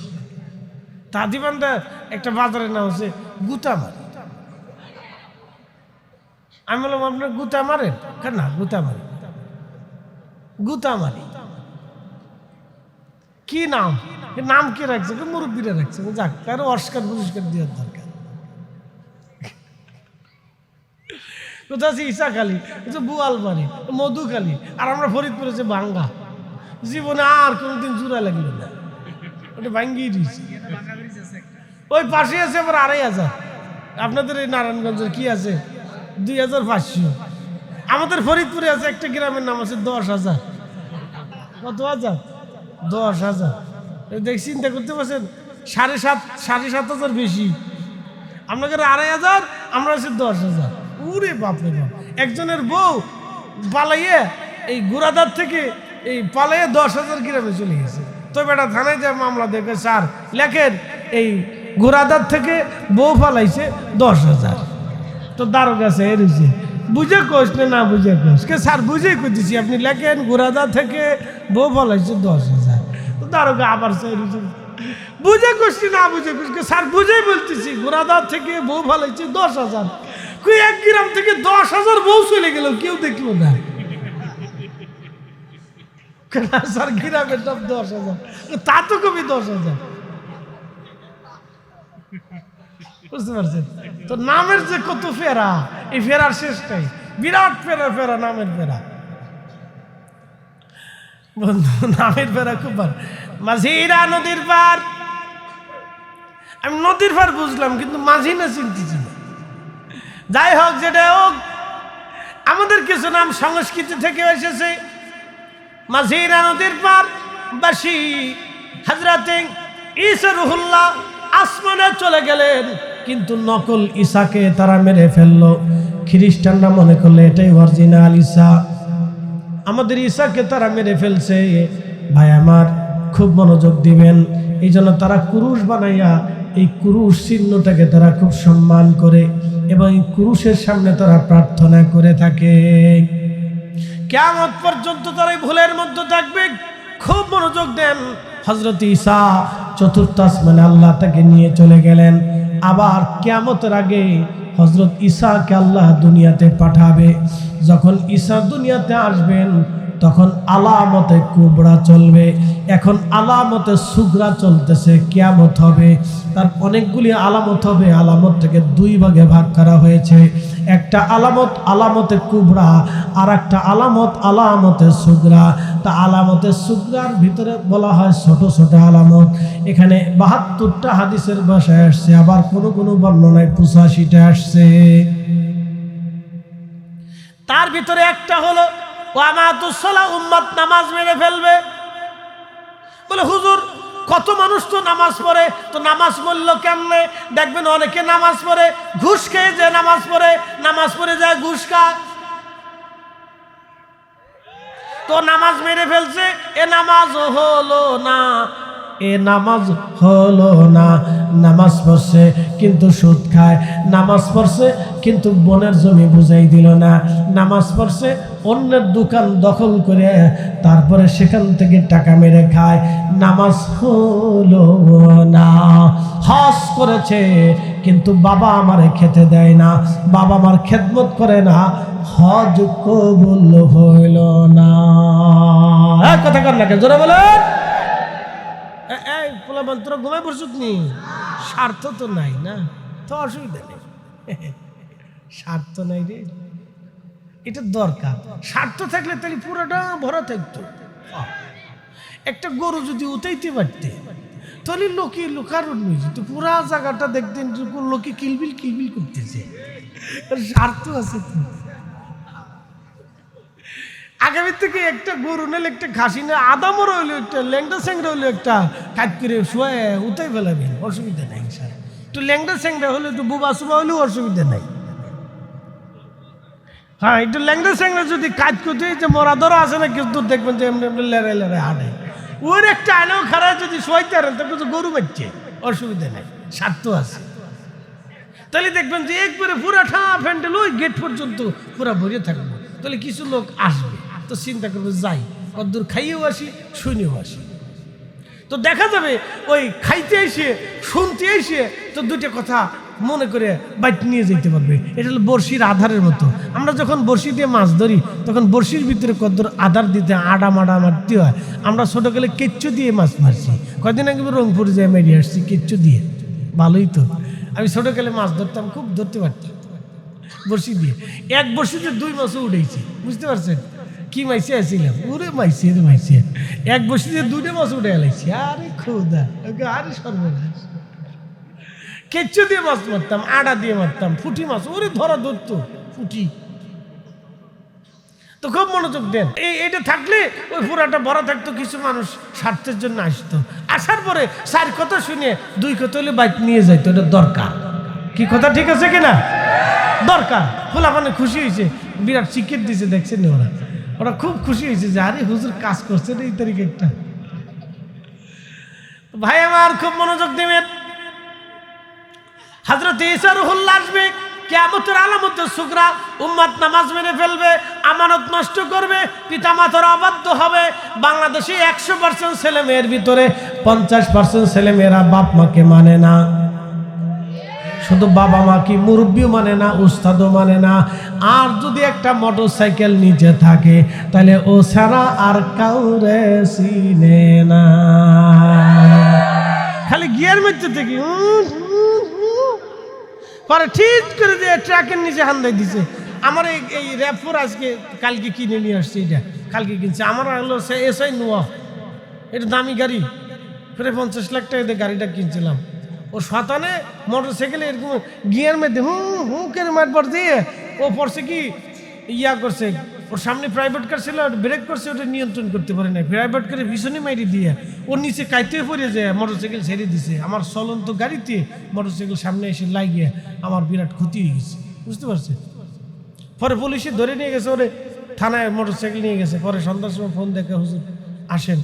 তা হাতিবান্ধা একটা বাজারের নাম হচ্ছে গুতামারি। আমি বললাম, আপনার গুতা মারেন? না, গুতামারি। গুতামারি কি নাম? নাম কে রাখছে? মুরব্বীরা রাখছে। যাক, কারো অস্কার পুরস্কার দেওয়ার দরকার। কোথাও আছে ইসাখালী, বুয়ালবাড়ি, মধুখালী, আর আমরা ফরিদপুরে যে ভাঙ্গা। জীবনে আর কোনোদিন জোড়া লাগল না, ওটা ভাঙ্গিয়ে দিয়েছি। ওই পাশে আছে আবার 2500। আপনাদের এই নারায়ণগঞ্জের কি আছে? 2500। আমাদের ফরিদপুরে আছে একটা গ্রামের নাম আছে 10,000। কত হাজার? 10,000। দেখ, চিন্তা করতে পারছেন, 7,500 বেশি। আপনাদের 2,500, আমরা আছি 10,000। উরে বাপরে বাপ! একজনের বউ পালাইয়ে এই গুড়াদার থেকে এই পালাইয়ে 10,000 গ্রামে চলে গেছে। তো বেটা থানায় যায় মামলা দেখে, স্যার লেখেন এই গুড়াদার থেকে বউ পালাইছে 10,000। তো দারোগা আছে এরছে, বুঝে কোস না বুঝে কোস কে? স্যার বুঝেই করতেছি, আপনি লেখেন গুড়াদা থেকে বউ পালাইছে 10,000। তো দারোগা আবার চাইছে, বুঝে করছি না বুঝে করছি? স্যার বুঝেই বলতেছি, ঘোড়াদা থেকে বউ ফালাইছে 10,000। কই এক গ্রাম থেকে 10,000 বউ চলে গেল, কেউ দেখলো না। স্যার গ্রামের সব 10,000, তা তো কবি 10,000। বুঝতে পারছেন তো? নামের যে কত ফেরা, এই ফেরার শেষটাই বিরাট ফেরা, ফেরা নামের ফেরা। বন্ধু, নামের ফেরা খুব ভালো। মাঝিরা নদীর পার, আমি নদীর পার বুঝলাম, কিন্তু মাঝি না চিনতেছি না। যাই হোক, যেটা হোক, আমাদের কিছু নাম সংস্কৃতি থেকে এসেছে। মাঝিরা নদীর পার বাসি হযরতে ঈসা রুহুল্লাহ আসমানে চলে গেলেন, কিন্তু নকল ঈসাকে তারা মেরে ফেললো। খ্রিস্টানরা মনে করলে এটাই অরিজিনাল ঈসা, আমাদের ঈসাকে তারা মেরে ফেলছে। ভাই আমার, খুব মনোযোগ দিবেন। এই জন্য তারা ক্রুশ বানাইয়া এই ক্রুশ চিহ্নটাকে তারা খুব সম্মান করে এবং এই ক্রুশের সামনে তারা প্রার্থনা করে থাকে। কিয়ামত পর্যন্ত তারা এই ভুলের মধ্যে থাকবে। খুব মনোযোগ দেন। হযরত ঈসা চতুর্থ আসমানে আল্লাহ তাকে নিয়ে চলে গেলেন। আবার কিয়ামতের আগে হযরত ঈসাকে আল্লাহ দুনিয়াতে পাঠাবে। যখন ঈসা দুনিয়াতে আসবেন, তখন আলামতে কুবরা চলবে। এখন আলামতে সুগরা চলতেছে, কিয়ামত হবে। তার অনেকগুলি আলামত হবে। আলামত থেকে দুই ভাগে ভাগ করা হয়েছে। একটা আলামত আলামতে কুবরা, আর একটা আলামত আলামতে সুগরা। তা আলামতে সুগরার ভিতরে বলা হয় ছোট ছোট আলামত। এখানে 72টা হাদিসের ভাষায় আসছে, আবার কোনো কোনো বর্ণনায় 85টা আসছে। তার ভিতরে একটা হলো ওয়ামাতুসসালা, উম্মত নামাজ মেরে ফেলবে। বলে হুজুর, কত মানুষ তো নামাজ পড়ে, তো নামাজ পড়লো কেমনে? দেখবেন অনেকে নামাজ পড়ে ঘুষ খেয়ে যে নামাজ পড়ে যায় ঘুষ খায়, তো নামাজ মেরে ফেলছে। এ নামাজ হলো না, এ নামাজ হলো না। নামাজ পড়ছে কিন্তু সুদ খায়, নামাজ পড়ছে কিন্তু বনের জমি বুঝাই দিল না, নামাজ পড়ছে অন্যের দোকান দখল করে তারপরে সেখান থেকে টাকা মেরে খায়। নামাজ হলো না। হজ করেছে কিন্তু বাবা আমারে খেতে দেয় না, বাবা আমার খেদমত করে না, হজ কবুল হইল না। কথা কর না, জোরে বলেন। এই পোলা মন্ত্র ঘুমাই পড়ছুত নি? স্বার্থ তো নাই না, তো অসুবিধা নেই। স্বার্থ নাই রে, এটা দরকার। স্বার্থ থাকলে তাহলে পুরোটা ভরা থাকতো। একটা গরু যদি উঠাইতে পারতে, তাহলে লোকে লোকারণ হয়ে যেত। পুরা জায়গাটা দেখতেন লোকে কিলবিল কিলবিল করতেছে। স্বার্থ আছে তো। আগামী থেকে একটা গরু নাহলে একটা খাসি না, আদামর হইলো একটা, ল্যাংটা স্যাংরা হইলো একটা, কাজ করে শুয়ে উঠাই ফেলাবেন, অসুবিধা নাই। স্যার একটু ল্যাংটা স্যাংরা হলে, একটু বুবা সুবা হলেও অসুবিধা নাই। হ্যাঁ, একটু ল্যাংটা স্যাংরা যদি কাজ করতে, যে মরা ধরো আছে না, কিছু দূর দেখবেন যে এমনি এমনি লেড়ে লেড়ে হাঁটে, ওর একটা আইনাও খারাপ যদি শোয়াইতে পারেন, তো কিছু গরু বাচ্চে, অসুবিধা নাই, স্বার্থ আছে। তাহলে দেখবেন যে একবারে পুরা ঠা ফ্যান্ডেল ওই গেট পর্যন্ত পুরা ভরিয়ে থাকবো। তাহলে কিছু লোক আসবে, তো চিন্তা করবে যাই কতদূর খাইয়েও আসি, শুনেও আসি। তো দেখা যাবে ওই খাইতে এসে শুনতে এসে তো দুটো কথা মনে করে বাইট নিয়ে যেতে পারবে। এটা হলো বড়শির আধারের মতো। আমরা যখন বড়শি দিয়ে মাছ ধরি, তখন বড়শির ভিতরে কতদূর আধার দিতে আডা মাডা মারতে হয়। আমরা ছোটোকালে কেচ্চু দিয়ে মাছ মারছি, কয়দিন আগে রংপুর যেয়ে মেরিয়ে আসছি কেচ্চু দিয়ে। ভালোই তো, আমি ছোটোকালে মাছ ধরতাম, খুব ধরতে পারতাম বড়শি দিয়ে। এক বড়শিতে 2 মাছও উঠেছি, বুঝতে পারছেন? কি মাইসে আসছিলাম, ওরে মাইসে রে মাইসে, এক বড়শিতে 2টা মাছ উঠে এলাইছি। আরে খোদা, আরে সর্বনাশ। কেচ্চু দিয়ে মাছ মারতাম, আড়া দিয়ে মারতাম, পুঁটি মাছ, ওরে ধরা ধরতো পুঁটি। তো খুব মনোযোগ দেন। এইটা থাকলে ওই পুরাটা ভরা থাকতো, কিছু মানুষ স্বার্থের জন্য আসতো, আসার পরে 4 কথা শুনে 2 কথা হলে বাইক নিয়ে যাইতো। এটা দরকার। কি কথা ঠিক আছে কিনা? দরকার। খোলা মানে খুশি হয়েছে, বিরাট চিকেট দিছে, দেখছেন ওরা খুব খুশি হয়েছে যে আরে হুজুর কাজ করছে এই তারিখে একটা। ভাই আমার খুব মনোযোগ দেবেন। হযরত ঈসা রূহুল্লাহ আসবে, কিয়ামতের আলামতের সুগরা, উম্মত নামাজ মেনে ফেলবে, আমানত নষ্ট করবে, পিতামাতার অবাধ্য হবে। বাংলাদেশে 100% ছেলে মেয়ের ভিতরে 50% ছেলে মেয়েরা বাপ মাকে মানে না। শুধু বাবা মা কি, মুরব্বিও মানে না, উস্তাদও মানে না। আর যদি একটা মোটরসাইকেল নিচে থাকে তাহলে ও ছাড়া আর কাউরে চিনে না। খালি গিয়ার মধ্যে থেকে পরে ঠিক করে দিয়ে ট্রাকের নিচে হান্দাই দিছে। আমার এই র্যাপ4 আজকে কালকে কিনে নিয়ে আসছে, এটা কালকে কিনছে। আমার হলো এসআই নোয়া, এটা দামি গাড়ি, প্রায় 50 লাখ টাকা দিয়ে গাড়িটা কিনছিলাম। ও শতানে মোটরসাইকেলে এরকম গিয়ার মধ্যে করে মারবার দিয়ে ও পড়ছে কি ইয়া করছে, ওর সামনে প্রাইভেট কার ছিল, ব্রেক করছে, ওটা নিয়ন্ত্রণ করতে পারে না, প্রাইভেট কারে ভীষণই মাইরি দিয়ে ওর নিচে কাইতে পড়ে যায়, মোটরসাইকেল ছেড়ে দিছে। আমার চলন্ত গাড়িতে মোটরসাইকেল সামনে এসে লাগিয়ে আমার বিরাট ক্ষতি হয়ে গেছে, বুঝতে পারছে। পরে পুলিশে ধরে নিয়ে গেছে, ওরে থানায় মোটরসাইকেল নিয়ে গেছে। পরে সন্ধ্যার সময় ফোন দেখে, হুজুর আসেন,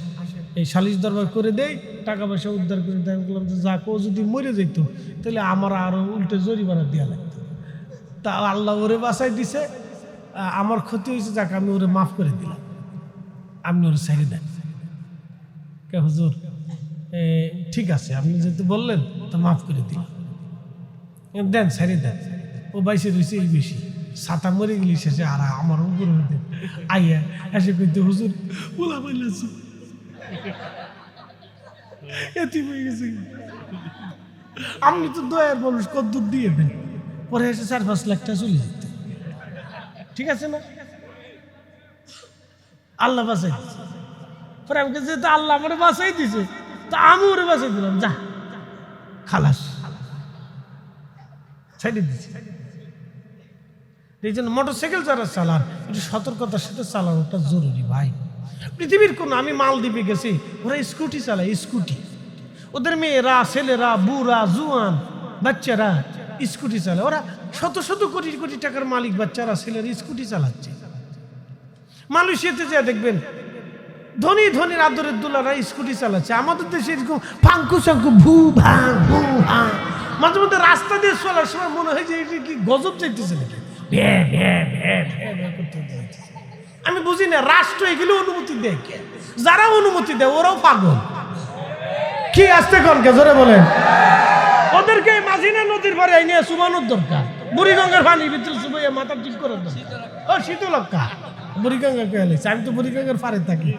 এই সালিশ দরবার করে দেই, টাকা পয়সা উদ্ধার করে দেয়। আমি বললাম যে যাক, ও যদি মরে যেত তাহলে আমার আরও উল্টে জরিমানা দেওয়া লাগতো। তা আল্লাহ ওরে বাঁচাই দিছে, আমার ক্ষতি হয়েছে, যাক আমি ওরে মাফ করে দিলাম, আপনি ওরে ছেড়ে দেন। কে হুজুর ঠিক আছে, আপনি যেহেতু বললেন তো মাফ করে দিলাম, দেন ছেড়ে দেন। ও বাইসে রয়েছে এই বেশি, ছাতা মরে গেলি শেষে আর আমার উপর আইয়া এসে কইতে, হুজুর ওলা বললাছি এতি হয়ে গেছে, আপনি তো দয়ার মানুষ, কদ্দুর দিয়ে দেন। পরে এসে 4-5 লাখ টাকা চলে যেত, ঠিক আছে না? আল্লাহ বাঁচাই দিচ্ছে। পরে আমাকে যেহেতু আল্লাহ আমার বাঁচাই দিছে, তা আমি ওরে বাঁচাই দিলাম, যা খালাস, ছেড়ে দিচ্ছে। এই জন্য মোটরসাইকেল যারা চালান একটু সতর্কতার সাথে চালানোটা জরুরি ভাই। পৃথিবীর কোন, আমি মালদ্বীপে গেছি, ওরা স্কুটি চালায়, স্কুটি, ওদের মেয়েরা, ছেলেরা, বুড়া, জুয়ান বাচ্চারা স্কুটি চালায়। ওরা শত শত কোটি কোটি টাকার মালিক বাচ্চারা, ছেলেরা স্কুটি চালাচ্ছে। মালয়েশিয়াতে যা দেখবেন ধনী ধনীর আদরের দুলারা স্কুটি চালাচ্ছে। আমাদের দেশে এরকম ফাঙ্কু সাঙ্কু ভু ভাঁ ভু হাঁ, মাঝে মধ্যে রাস্তা দিয়ে চলার সময় মনে হয় যে এটা কি গজব চাইতেছে নাকি, আমি বুঝি না। রাষ্ট্র এগুলো অনুমতি দেয় কে? যারা অনুমতি দেয় ওরাও পাগল। কি আসতে কনকে জোরে বলেন। ওদেরকে মাঝিনা নদীর পারে নিয়ে চুবানোর দরকার, বুড়িগঙ্গার পানির ভিতরে চুবাইয়া মাথা ঠিক করার দরকার। ও শীতলক্ষা বুড়িগঙ্গা কে এলেছে, আমি তো বুড়িগঙ্গার পারে থাকি।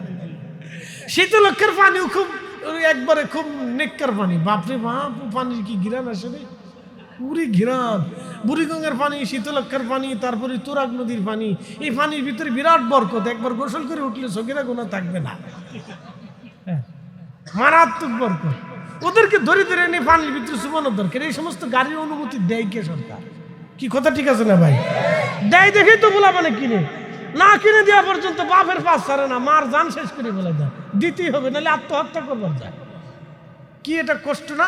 শীতলক্ষার পানিও খুব একবারে খুব নেককার পানি, বাপরে বাপ, পানির কি ঘিরান আসলে, পুরি ঘিরান। বুড়িগঙ্গার পানি, শীতলক্ষার পানি, তারপরে তুরাগ নদীর পানি, এই পানির ভিতরে বিরাট বরকত। একবার গোসল করে উঠলে সগিরা গোনা থাকবে না, মারাত্মক বরকত। ওদেরকে ধরে ধরে এনে পানির ভিতরে চুবানোর দরকার। এই সমস্ত গাড়ির অনুমতি দেয় কে? সরকার। কি কথা ঠিক আছে না ভাই? দেয় দেখেই তো বলা মানে কিনে, না কিনে দেওয়া পর্যন্ত বাপের পাশ ছাড়ে না, মার জান শেষ করে বলে দেয়, দিতেই হবে, নাহলে আত্মহত্যা করবার যায়। কি এটা কষ্ট না?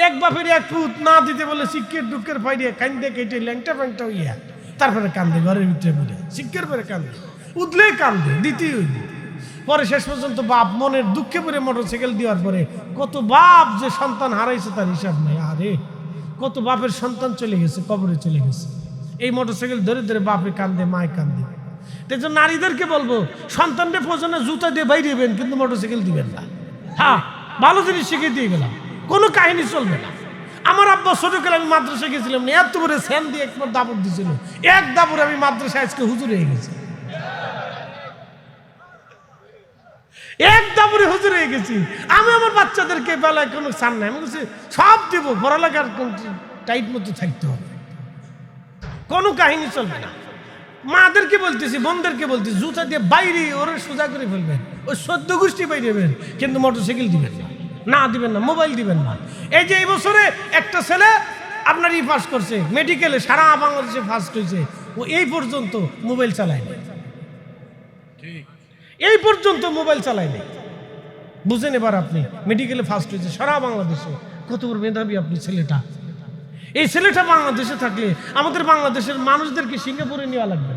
এক বাপের এক পুত না দিতে বলে শিক্ষের দুঃখের ফাইডে কান্দে কেটে ল্যাংটা ফ্যাংটা হইয়া তারপরে কান্দে, ঘরের ভিতরে বলে শিক্ষের পরে কান্দে, উঠলেই কান্দে, দিতেই হইবে। পরে শেষ পর্যন্ত বাপ মনের দুঃখে পরে মোটরসাইকেল দেওয়ার পরে কত বাপ যে সন্তান হারাইছে তার হিসাব নেই। আরে কত বাপের সন্তান চলে গেছে, কবরে চলে গেছে, এই মোটরসাইকেল ধরে ধরে বাপে কান্দে, মায় কান্দে। তাই জন্য নারীদেরকে বলবো, সন্তানদের প্রয়োজনে জুতা দিয়ে বাইরে দিবেন, কিন্তু মোটরসাইকেল দিবেন না। হ্যাঁ, ভালো জিনিস শিখে দিয়ে গেলাম, কোনো কাহিনী চলবে না। আমার আব্বা ছোটকালে আমি মাদ্রাসায় গেছিলাম, এত করে স্যান দিয়ে একবার দাবর দিয়েছিল, এক দাবরে আমি মাদ্রাসায় আজকে হুজুর হয়ে গেছি, এক দাবরে হুজুর হয়ে গেছি। আমি আমার বাচ্চাদেরকে বেলায় কোনো চান নাই, আমি বলছি সব দেবো, পড়ালেখার টাইট মতো থাকতে হবে, কোনো কাহিনী চলবে না। মাদেরকে বলতেছি, বোনদেরকে বলতেছি, জুতা দিয়ে বাইরে ওরা সোজা করে ফেলবেন, ওই 14 গোষ্ঠী বাইরে দেবেন, কিন্তু মোটরসাইকেল দিবেন না, না দিবেন না, মোবাইল দিবেন না। এই যে এই বছরে একটা ছেলে আপনার পাস করছে মেডিকেলে, সারা বাংলাদেশে ফার্স্ট হয়েছে, ও এই পর্যন্ত মোবাইল চালায়নি। এই পর্যন্ত মোবাইল চালায়নি। বুঝেন এবার আপনি মেডিকেলে ফার্স্ট হয়েছে সারা বাংলাদেশে, কত বড় মেধাবী আপনি ছেলেটা। এই ছেলেটা বাংলাদেশে থাকলে আমাদের বাংলাদেশের মানুষদেরকে সিঙ্গাপুরে নেওয়া লাগবে।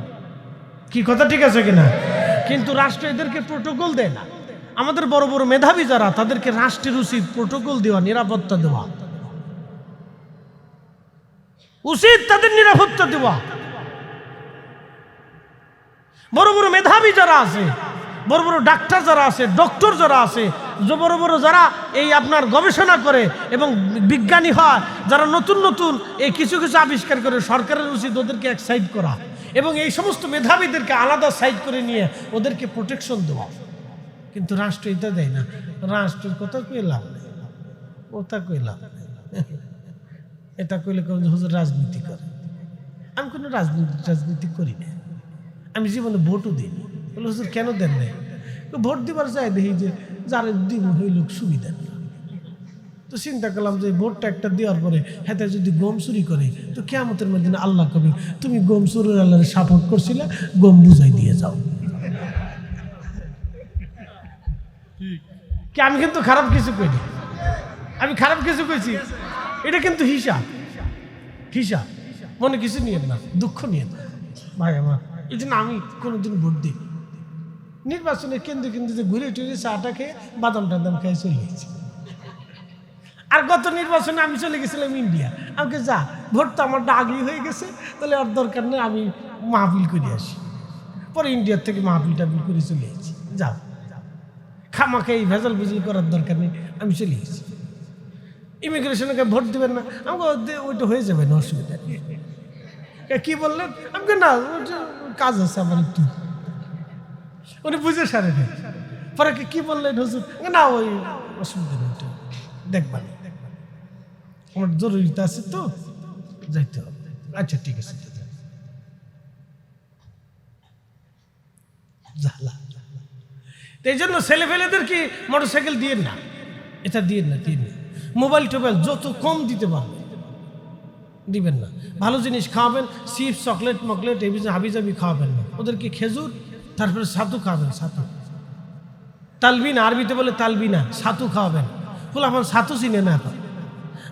কি কথা ঠিক আছে কিনা? কিন্তু রাষ্ট্র এদেরকে প্রোটোকল দেয় না। আমাদের বড় বড় মেধাবী যারা, তাদেরকে রাষ্ট্রের উচিত প্রোটোকল দেওয়া, নিরাপত্তা দেওয়া উচিত, তাদের নিরাপত্তা দেওয়া। বড় বড় মেধাবী যারা আছে, বড় বড় ডাক্তার যারা আছে, ডক্টর যারা আছে, বড় বড় যারা এই আপনার গবেষণা করে এবং বিজ্ঞানী হয়, যারা নতুন নতুন এই কিছু কিছু আবিষ্কার করে, সরকারের উচিত ওদেরকে এক সাইড করা এবং এই সমস্ত মেধাবীদেরকে আলাদা সাইড করে নিয়ে ওদেরকে প্রোটেকশন দেওয়া। কিন্তু রাষ্ট্র এটা দেয় না। রাষ্ট্রের কথা কইলাম, ওটা কইলাম, এটা কইলে হুজুর রাজনীতি করে। আমি কোনো রাজনীতি করি না, আমি জীবনে ভোটও দিইনি। বলে হুজুর কেন দেন নাই? ভোট দিবার চাই দেখি যে যারা দিব হই লোক সুবিধা। তো চিন্তা করলাম যে ভোটটা একটা দেওয়ার পরে হাতে যদি গম চুরি করে, তো কিয়ামতের মধ্যে আল্লাহ কবি তুমি গম চুরির আল্লাহরে সাপোর্ট করছিলে, গম বুঝাই দিয়ে যাও। কি আমি কিন্তু খারাপ কিছু কইনি, আমি খারাপ কিছু কইছি? এটা কিন্তু হিসাব, হিসাব। মনে কিছু নিয়ে না, দুঃখ নিয়ে না ভাই আমার। এই জন্য আমি কোনোদিন ভোট দিই নির্বাচনের কেন্দ্রে কিন্তু যে ঘুরে টুরে চাটা খেয়ে বাদাম টাদাম খেয়ে চলে গেছি। আর গত নির্বাচনে আমি চলে গেছিলাম ইন্ডিয়া। আমাকে যা, ভোট তো আমার আগেই হয়ে গেছে, তাহলে আর দরকার নেই, আমি মাহফিল করে আসি। পরে ইন্ডিয়ার থেকে মাহফিল টাহফিল করে চলে এসেছি। যাও, খামাকে এই ভেজাল ভেজাল করার দরকার নেই, আমি চলে গেছি। ইমিগ্রেশনকে ভোট দেবেন না? আমাকে ওইটা হয়ে যাবে না, অসুবিধা নেই। কি বললেন? আমাকে না, কাজ আছে আমার একটু। উনি বুঝে সারে নেই। পরে কি বললেন হুজুর? না ওই অসুবিধা নেই, দেখবা আমার জরুরিটা আছে তো যাইতে হবে। আচ্ছা ঠিক আছে, এই জন্য ছেলে ফেলেদের কি মোটরসাইকেল দিয়ে না, এটা দিয়ে না, দিয়ে না। মোবাইল টোবাইল যত কম দিতে পারবে দিবেন না। ভালো জিনিস খাওয়াবেন, চিপস চকলেট মকলেট এই হাবিজাবি খাওয়াবেন না। ওদেরকে খেজুর, তারপরে ছাতু খাওয়াবেন। ছাতু তালবিনা, আরবিতে বলে তালবিনা, ছাতু খাওয়াবেন। পোলাপান ছাতু চিনে না এখন।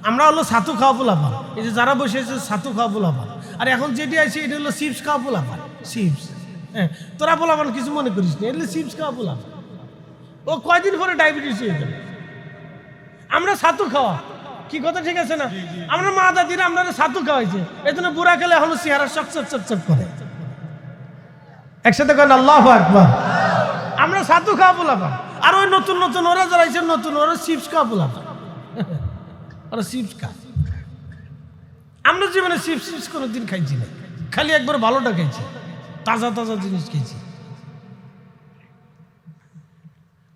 আমরা হলো ছাতু খাওয়া পোলাপান, এই যে যারা বসে আছে ছাতু খাওয়া পোলাপান। আর এখন যেটি আছে এটা হলো চিপস খাওয়া পোলাপান। চিপস, হ্যাঁ, তোরা পোলাপান কিছু মনে করিস না, এগুলো চিপস খাওয়া পোলাপান। ও কয়দিন পরে ডায়াবেটিস হয়ে যাবে। আমরা ছাতু খাওয়া, কি কথা ঠিক আছে না? আমরা মা দাদিরা আমরা ছাতু খাওয়াইছে, এই জন্য বুড়া খেলে এখনো চেহারা চকচক চকচক করে। একসাথে কেন আল্লাহু আকবার। আমরা ছাতু খাওয়া পোলাপান। আর ওই নতুন নতুন ওরা যারা আছে নতুন, ওরা চিপস খাওয়া পোলাপান, ওরা চিপস খায়। আমরা জীবনে চিপস কোনোদিন খাইছি না, খালি একবার ভালোটা খাইছি, তাজা তাজা জিনিস খেয়েছি।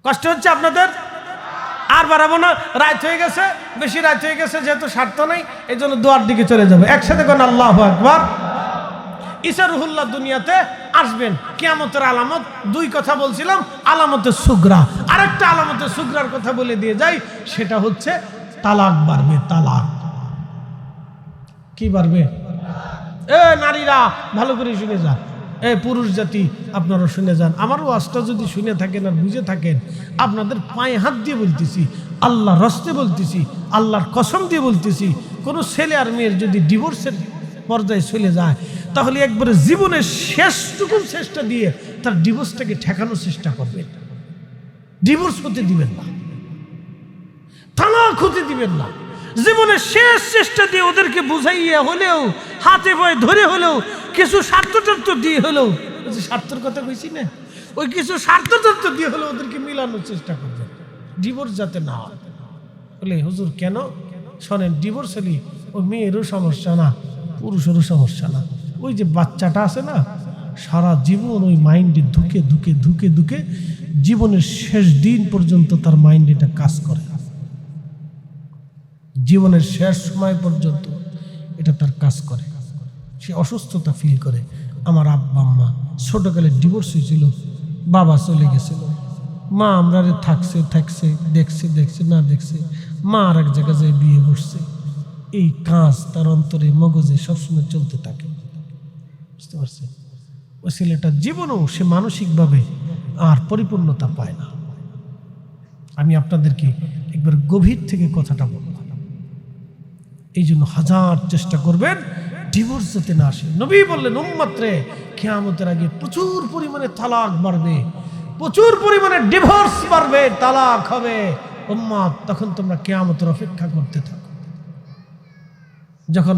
কষ্ট হচ্ছে আপনাদের? আর বাড়াবো না, রাত হয়ে গেছে, বেশি রাত হয়ে গেছে, যেহেতু স্বার্থ নাই, এই জন্য দোয়ার দিকে চলে যাবে। একসাথে কোন আল্লাহু আকবার। ঈসা রুহুল্লাহ দুনিয়াতে আসবেন, কিয়ামতের আলামত। দুই কথা বলছিলাম, আলামতে সুগরা। আরেকটা আলামতে সুগরার কথা বলে দিয়ে যাই, সেটা হচ্ছে তালাক বাড়বে। তালাক কি বাড়বে? এ নারীরা ভালো করে শুনে যান, এ পুরুষ জাতি আপনারা শুনে যান। আমার ওয়াজটা যদি শুনে থাকেন আর বুঝে থাকেন, আপনাদের পায়ে হাত দিয়ে বলতেছি, আল্লাহর রাস্তে বলতেছি, আল্লাহর কসম দিয়ে বলতেছি, কোনো ছেলে আর মেয়ের যদি ডিভোর্সের পর্যায়ে চলে যায়, তাহলে একবারে জীবনের শেষটুকু চেষ্টা দিয়ে তার ডিভোর্সটাকে ঠেকানোর চেষ্টা করবেন। ডিভোর্স হতে দিবেন না, তালাক হতে দিবেন না। জীবনের শেষ চেষ্টা দিয়ে ওদেরকে বুঝাইয়া হলেও, হাতে পায়ে ধরে হলেও, কিছু স্বার্থতত্ত্ব দিয়ে হলেও, ওই যে স্বার্থের কথা কইছি না, ওই কিছু স্বার্থতত্ত্ব দিয়ে হলেও ওদেরকে মিলানোর চেষ্টা করবেন, ডিভোর্স যাতে না হয়। বলে হুজুর কেন? শোনেন, ডিভোর্স হলে ওই মেয়েরও সমস্যা না, পুরুষেরও সমস্যা না। ওই যে বাচ্চাটা আছে না, সারা জীবন ওই মাইন্ডে ধুকে ধুকে ধুকে ধুকে জীবনের শেষ দিন পর্যন্ত তার মাইন্ড এটা কাজ করে। জীবনের শেষ সময় পর্যন্ত এটা তার কাজ করে। সে অসুস্থতা ফিল করে। আমার আব্বা আম্মা ছোটকালে ডিভোর্স হয়েছিল, বাবা চলে গেছিল, মা আমরা থাকছে দেখছে না দেখছে, মা আর এক জায়গায় যায় বিয়ে বসছে। এই কাজ তার অন্তরে মগজে সবসময় চলতে থাকে, বুঝতে পারছেন? ওই ছেলেটার জীবনেও সে মানসিকভাবে আর পরিপূর্ণতা পায় না। আমি আপনাদেরকে একবার গভীর থেকে কথাটা বলব, এই জন্য হাজার চেষ্টা করবেন ডিভোর্স যাতে না আসে। নবী বললেন উম্মতরে কিয়ামতের আগে প্রচুর পরিমাণে তালাক বাড়বে, প্রচুর পরিমাণে ডিভোর্স বাড়বে, তালাক হবে। উম্মত তখন তোমরা কিয়ামতের অপেক্ষা করতে থাকো। যখন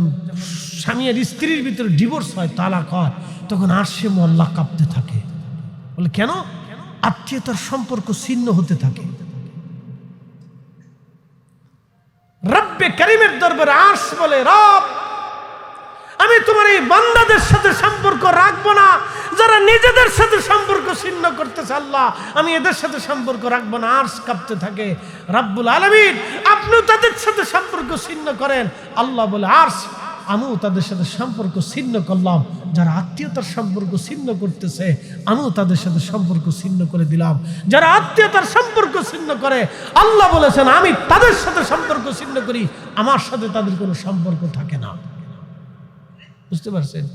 স্বামী আর স্ত্রীর ভিতরে ডিভোর্স হয়, তালাক হয়, তখন আরশে মোল্লা কাঁপতে থাকে। বলে কেন? আত্মীয়তার সম্পর্ক ছিন্ন হতে থাকে। রব্বে কারীমের দরবারে আরশ বলে, রব আমি তোমার এই বান্দাদের সাথে সম্পর্ক রাখবো না যারা নিজেদের সাথে সম্পর্ক ছিন্ন করতেছে। আল্লাহ আমি এদের সাথে সম্পর্ক রাখবো না। আরশ কাঁপতে থাকে। রব্বুল আলামিন আপনিও তাদের সাথে সম্পর্ক ছিন্ন করেন। আল্লাহ বলে, আরশ আমিও তাদের সাথে সম্পর্ক ছিন্ন করলাম। যারা আত্মীয়তার সম্পর্ক ছিন্ন করতেছে আমিও তাদের সাথে সম্পর্ক ছিন্ন করে দিলাম। যারা আত্মীয়তার সম্পর্ক ছিন্ন করে আল্লাহ বলেছেন আমি তাদের সাথে সম্পর্ক ছিন্ন করি, আমার সাথে তাদের কোনো সম্পর্ক থাকে না। বুঝতে পারছেন?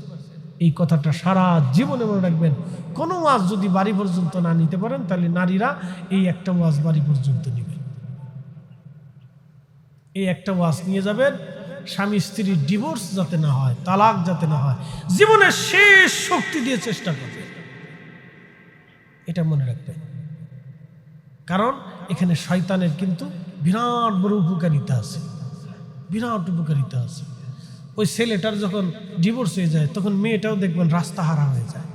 এই কথাটা সারা জীবনে মনে রাখবেন। কোনো ওয়াজ যদি বাড়ি পর্যন্ত না নিতে পারেন তাহলে নারীরা এই একটা ওয়াজ বাড়ি পর্যন্ত নেবেন। এই একটা ওয়াজ নিয়ে যাবেন, স্বামী স্ত্রীর ডিভোর্স যাতে না হয়, তালাক যাতে না হয়, জীবনের শেষ শক্তি দিয়ে চেষ্টা করবেন। এটা মনে রাখবেন, কারণ এখানে শয়তানের কিন্তু বিরাট বড় উপকারিতা আছে, বিরাট উপকারিতা আছে। ওই ছেলেটার যখন ডিভোর্স হয়ে যায় তখন মেয়েটাও দেখবেন রাস্তা হারা হয়ে যায়।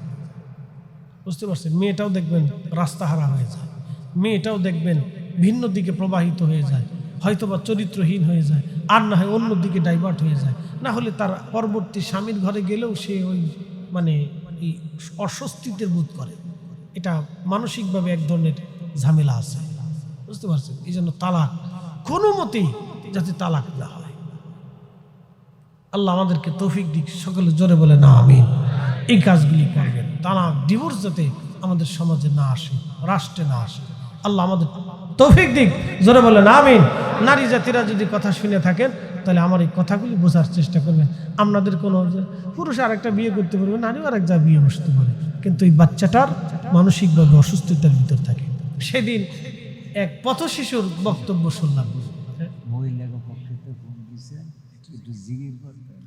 বুঝতে পারছেন? মেয়েটাও দেখবেন রাস্তা হারা হয়ে যায়, মেয়েটাও দেখবেন ভিন্ন দিকে প্রবাহিত হয়ে যায়, হয়তোবা চরিত্রহীন হয়ে যায়, আর না হয় অন্যদিকে ডাইভার্ট হয়ে যায়। না হলে তার পরবর্তী স্বামীর ঘরে গেলেও সে ওই মানে এই অস্বস্তিতে বোধ করে। এটা মানসিকভাবে এক ধরনের ঝামেলা আছে। বুঝতে পারছেন? এই জন্য তালাক কোনো মতেই যাতে তালাক না হয়। আল্লাহ আমাদেরকে তৌফিক দিক। সকলে জোরে বলে না আমিন। এই কাজগুলি করবেন। তালাক ডিভোর্স যাতে আমাদের সমাজে না আসে, রাষ্ট্রে না আসে। আল্লাহ আমাদের তৌফিক দিক। জোরে বলে না আমিন। নারী জাতিরা যদি কথা শুনে থাকেন তাহলে আমার এই কথাগুলি বোঝার চেষ্টা করবেন। আপনাদের কোনো পুরুষ আরেকটা বিয়ে করতে পারবে, নারীও আরেক যা বিয়ে বসতে পারে, কিন্তু এই বাচ্চাটার মানসিকভাবে অসুস্থতার ভিতর থাকে। সেদিন এক পথ শিশুর বক্তব্য শুনলাম।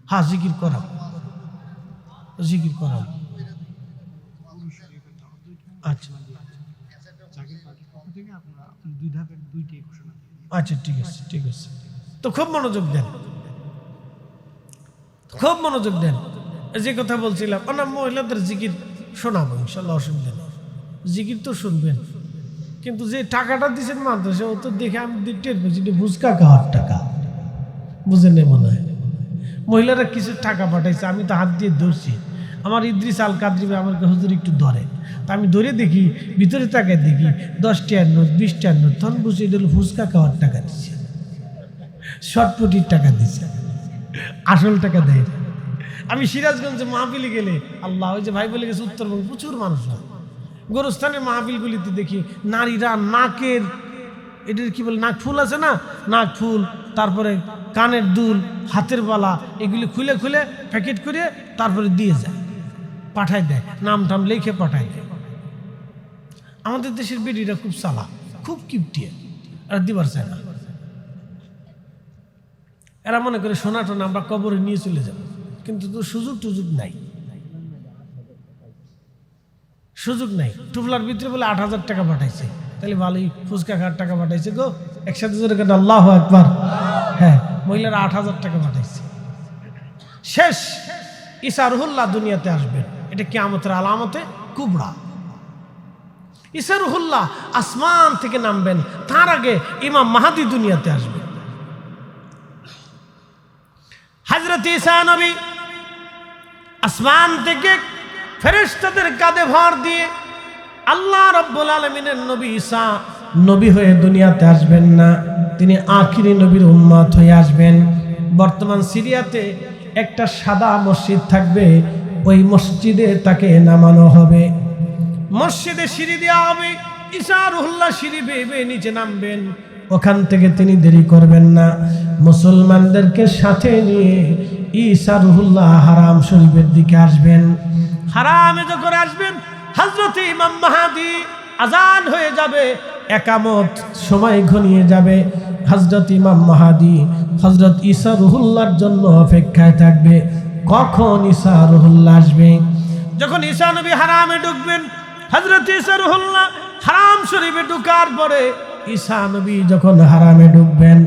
হ্যাঁ, জিকির করা, জিকির করা। আচ্ছা আচ্ছা, ঠিক আছে, ঠিক আছে। তো খুব মনোযোগ দেন, খুব মনোযোগ দেন। যে কথা বলছিলাম, আমরা মহিলাদের জিকির শোনাবো ইনশাল্লাহ, অসুবিধা নেই। জিকির তো শুনবেন, কিন্তু যে টাকাটা দিচ্ছেন মাদ্রাসা, ও তো দেখে আমি টের পেয়েছি ভুজকা খাওয়ার টাকা। বুঝেন না মনে হয়? মহিলারা কিছু টাকা পাঠাইছে, আমি তো হাত দিয়ে ধরছি। আমার ইদ্রিস আল কাদরি আমাকে হুজুর একটু ধরে, তা আমি ধরে দেখি, ভিতরে তাকায় দেখি 10 টাকার নোট, 20 টাকার নোট। তখন বুঝি এটা হলো ফুচকা খাওয়ার টাকা দিচ্ছে, শর্টপুটির টাকা দিচ্ছে, আসল টাকা দেয়। আমি সিরাজগঞ্জে মাহফিলে গেলে, আল্লাহ, ওই যে ভাই বলে গেছে উত্তরবঙ্গে প্রচুর মানুষ হয়, গোরস্থানের মাহফিলগুলিতে দেখি নারীরা নাকের, এটার কি বলে, নাক ফুল আছে না, নাক ফুল, তারপরে কানের দুল, হাতের বালা, এগুলি খুলে খুলে প্যাকেট করে তারপরে দিয়ে যায়, পাঠায় দেয়, নাম টাম লিখে পাঠায় দেয়। আমাদের দেশের বেটিরা খুব চালাক, খুব কিপটিয়া, আর দিবার চায় না। এরা মনে করে সোনা টোনা আমরা কবরে নিয়ে চলে যাব, কিন্তু তো সুযোগ টুযোগ নাই, সুযোগ নাই। টুপলার ভিতরে বলে 8,000 টাকা পাঠাইছে, তাহলে ভালোই ফুচকা খাওয়ার টাকা পাঠাইছে গো, একসাথে জোরে কেন আল্লাহু আকবার। হ্যাঁ, মহিলারা 8,000 টাকা পাঠাইছে। শেষ, ঈসা রুহুল্লাহ দুনিয়াতে আসবেন, এটা কিয়ামতের আলামতে কুবরা। ঈসা রুহুল্লাহ আসমান থেকে নামবেন, তার আগে ইমাম মাহদী দুনিয়াতে আসবেন। হযরত ঈসা নবী আসমান থেকে ফেরেশতাদের কাঁধে ভর দিয়ে আল্লাহ রাব্বুল আলামিনের নবী ঈসা নবী হয়ে দুনিয়াতে আসবেন না, তিনি আখিরি নবীর উম্মত হয়ে আসবেন। বর্তমান সিরিয়াতে একটা সাদা মসজিদ থাকবে, ওই মসজিদে তাকে নামানো হবে। মসজিদে সিঁড়ি দেওয়া হবে, ঈসা রুহুল্লাহ সিঁড়ি বেয়ে বেয়ে নিচে নামবেন। ওখান থেকে তিনি দেরি করবেন না, মুসলমানদেরকে সাথে নিয়ে ঈসা রুহুল্লাহ হারাম শরীফের দিকে আসবেন। হারামে যখন আসবেন, হযরত ইমাম মাহদী আজান হয়ে যাবে, একামত সময় ঘনিয়ে যাবে। হযরত ইমাম মাহদী হযরত ঈসা রুহুল্লাহর জন্য অপেক্ষায় থাকবে, কখন ঈসা রুহুল্লাহ আসবে। যখন ঈসা নবী হারামে ঢুকবেন, হযরত ঈসা রুহুল্লাহ হারাম শরীফে ঢুকার পরে ঈসা নবী যখন হারামে ঢুকবেন,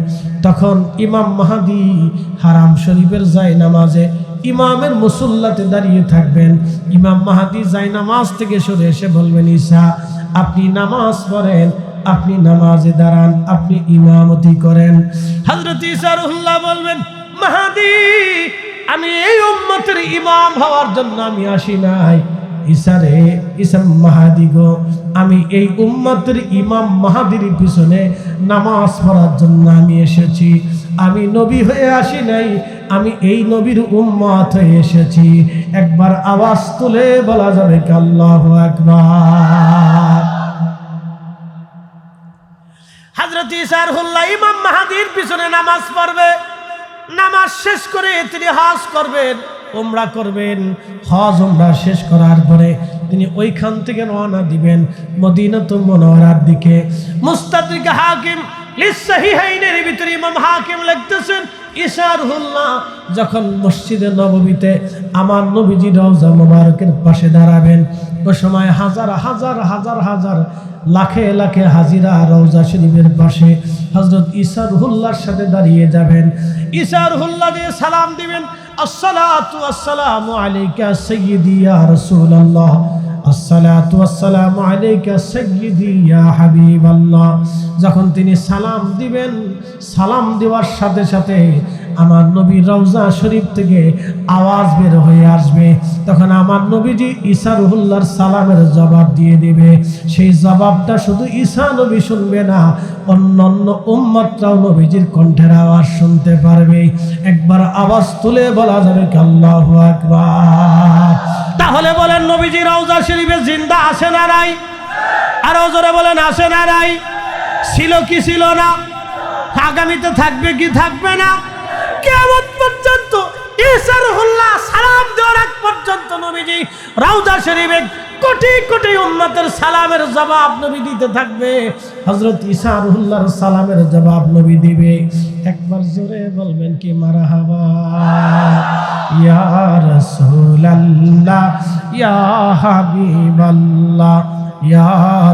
তখন ইমাম মাহদী হারাম শরীফের জায়নামাজে ইমামের মুসল্লাতে দাঁড়িয়ে থাকবেন। ইমাম মাহদী জায়নামাজ থেকে সরে এসে বলবেন, ঈসা আপনি নামাজ পড়েন, আপনি নামাজে দাঁড়ান, আপনি ইমামতি করেন। হযরত ঈসা রুহুল্লাহ বলবেন, মাহদী আমি এই উম্মতের ইমাম হওয়ার জন্য আমি আসি নাই। ঈসা রে, ঈসা মাহদী গো, আমি এই উম্মতের ইমাম মাহদীর পিছনে নামাজ পড়ার জন্য আমি এসেছি। আমি নবী হয়ে আসি নাই, আমি এই নবীর উম্মত হয়ে এসেছি। একবার আওয়াজ তুলে বলা যাবে কি আল্লাহু আকবার। হযরত ঈসা রুহুল্লাহ ইমাম মাহদীর পিছনে নামাজ পড়বে। নামাজ শেষ করে তিনি হজ করবেন, উমরা করবেন। হজ উমরা শেষ করার পরে তিনি ওইখান থেকে রওনা দিবেন মদিনাতুল মুনাওয়ারার দিকে। মুস্তাদরিক হাকিম লিসসাহিহাইনের ভিতরে ইমাম হাকিম লিখতেছেন, ঈসা রুহুল্লাহ যখন মসজিদে নববীতে আমার নবীজি রওজা মুবারকের পাশে দাঁড়াবেন, ওই সময় হাজার হাজার হাজার হাজার লাখে লাখে হাজিরা রওজা শরীফের পাশে হযরত ঈসা রুহুল্লাহর সাথে দাঁড়িয়ে যাবেন। ঈসা রুহুল্লাহ দিয়ে সালাম দিবেন, আসসালাতু আসসালামু আলাইকা সাইয়্যিদি ইয়া রাসূলুল্লাহ, আসসালাতু আসসালামু আলাইকা সাইয়্যিদি ইয়া হাবিবাল্লাহ। যখন তিনি সালাম দিবেন, সালাম দেওয়ার সাথে সাথে আমার নবী রওজা শরীফ থেকে আওয়াজ বের হয়ে আসবে। তখন আমার নবীজি ঈসা রুহুল্লাহর সালামের জবাব দিয়ে দিবে। সেই জবাবটা শুধু ঈসা নবী শুনবে না, অন্যান্য উম্মতরাও নবীজির কণ্ঠের আওয়াজ শুনতে পারবে। একবার আওয়াজ তুলে বলা যাবে কি আল্লাহু আকবার। তাহলে বলেন, নবীজি রওজা শরীফে জিন্দা আছে না নাই? আরো জোরে বলেন, আছে না নাই? ছিল কি ছিল না? আগামীতে থাকবে কি থাকবে না? কিয়ামত পর্যন্ত ঈসা রুহুল্লাহ সালাম দেওয়ার আগ পর্যন্ত নবীজি রওজা শরীফে কোটি কোটি উম্মতের সালামের জবাব নবী দিতে থাকবে। হযরত ঈসা রুহুল্লাহর সালামের জবাব নবী দিবে। একবার জোরে বলবেন কি মারহাবা। ইয়া রাসূলুল্লাহ, ইয়া হাবিবাল্লাহ, ইয়া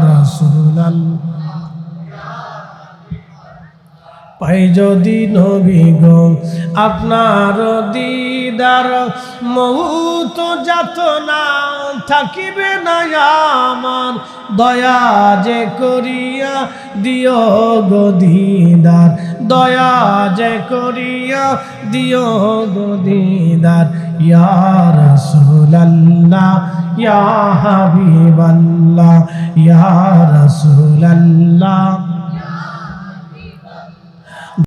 রাসূলুল্লাহ। পাই যদি নবী গো আপনার দিদার, মউত যাতনা থাকিবে না আমার, দয়া যে করিয়া দিও গো দিদার, দয়া যে করিয়া দিও গো দিদার। ইয়া রাসূলুল্লাহ, ইয়া হাবিবাল্লাহ, ইয়া রাসূলুল্লাহ।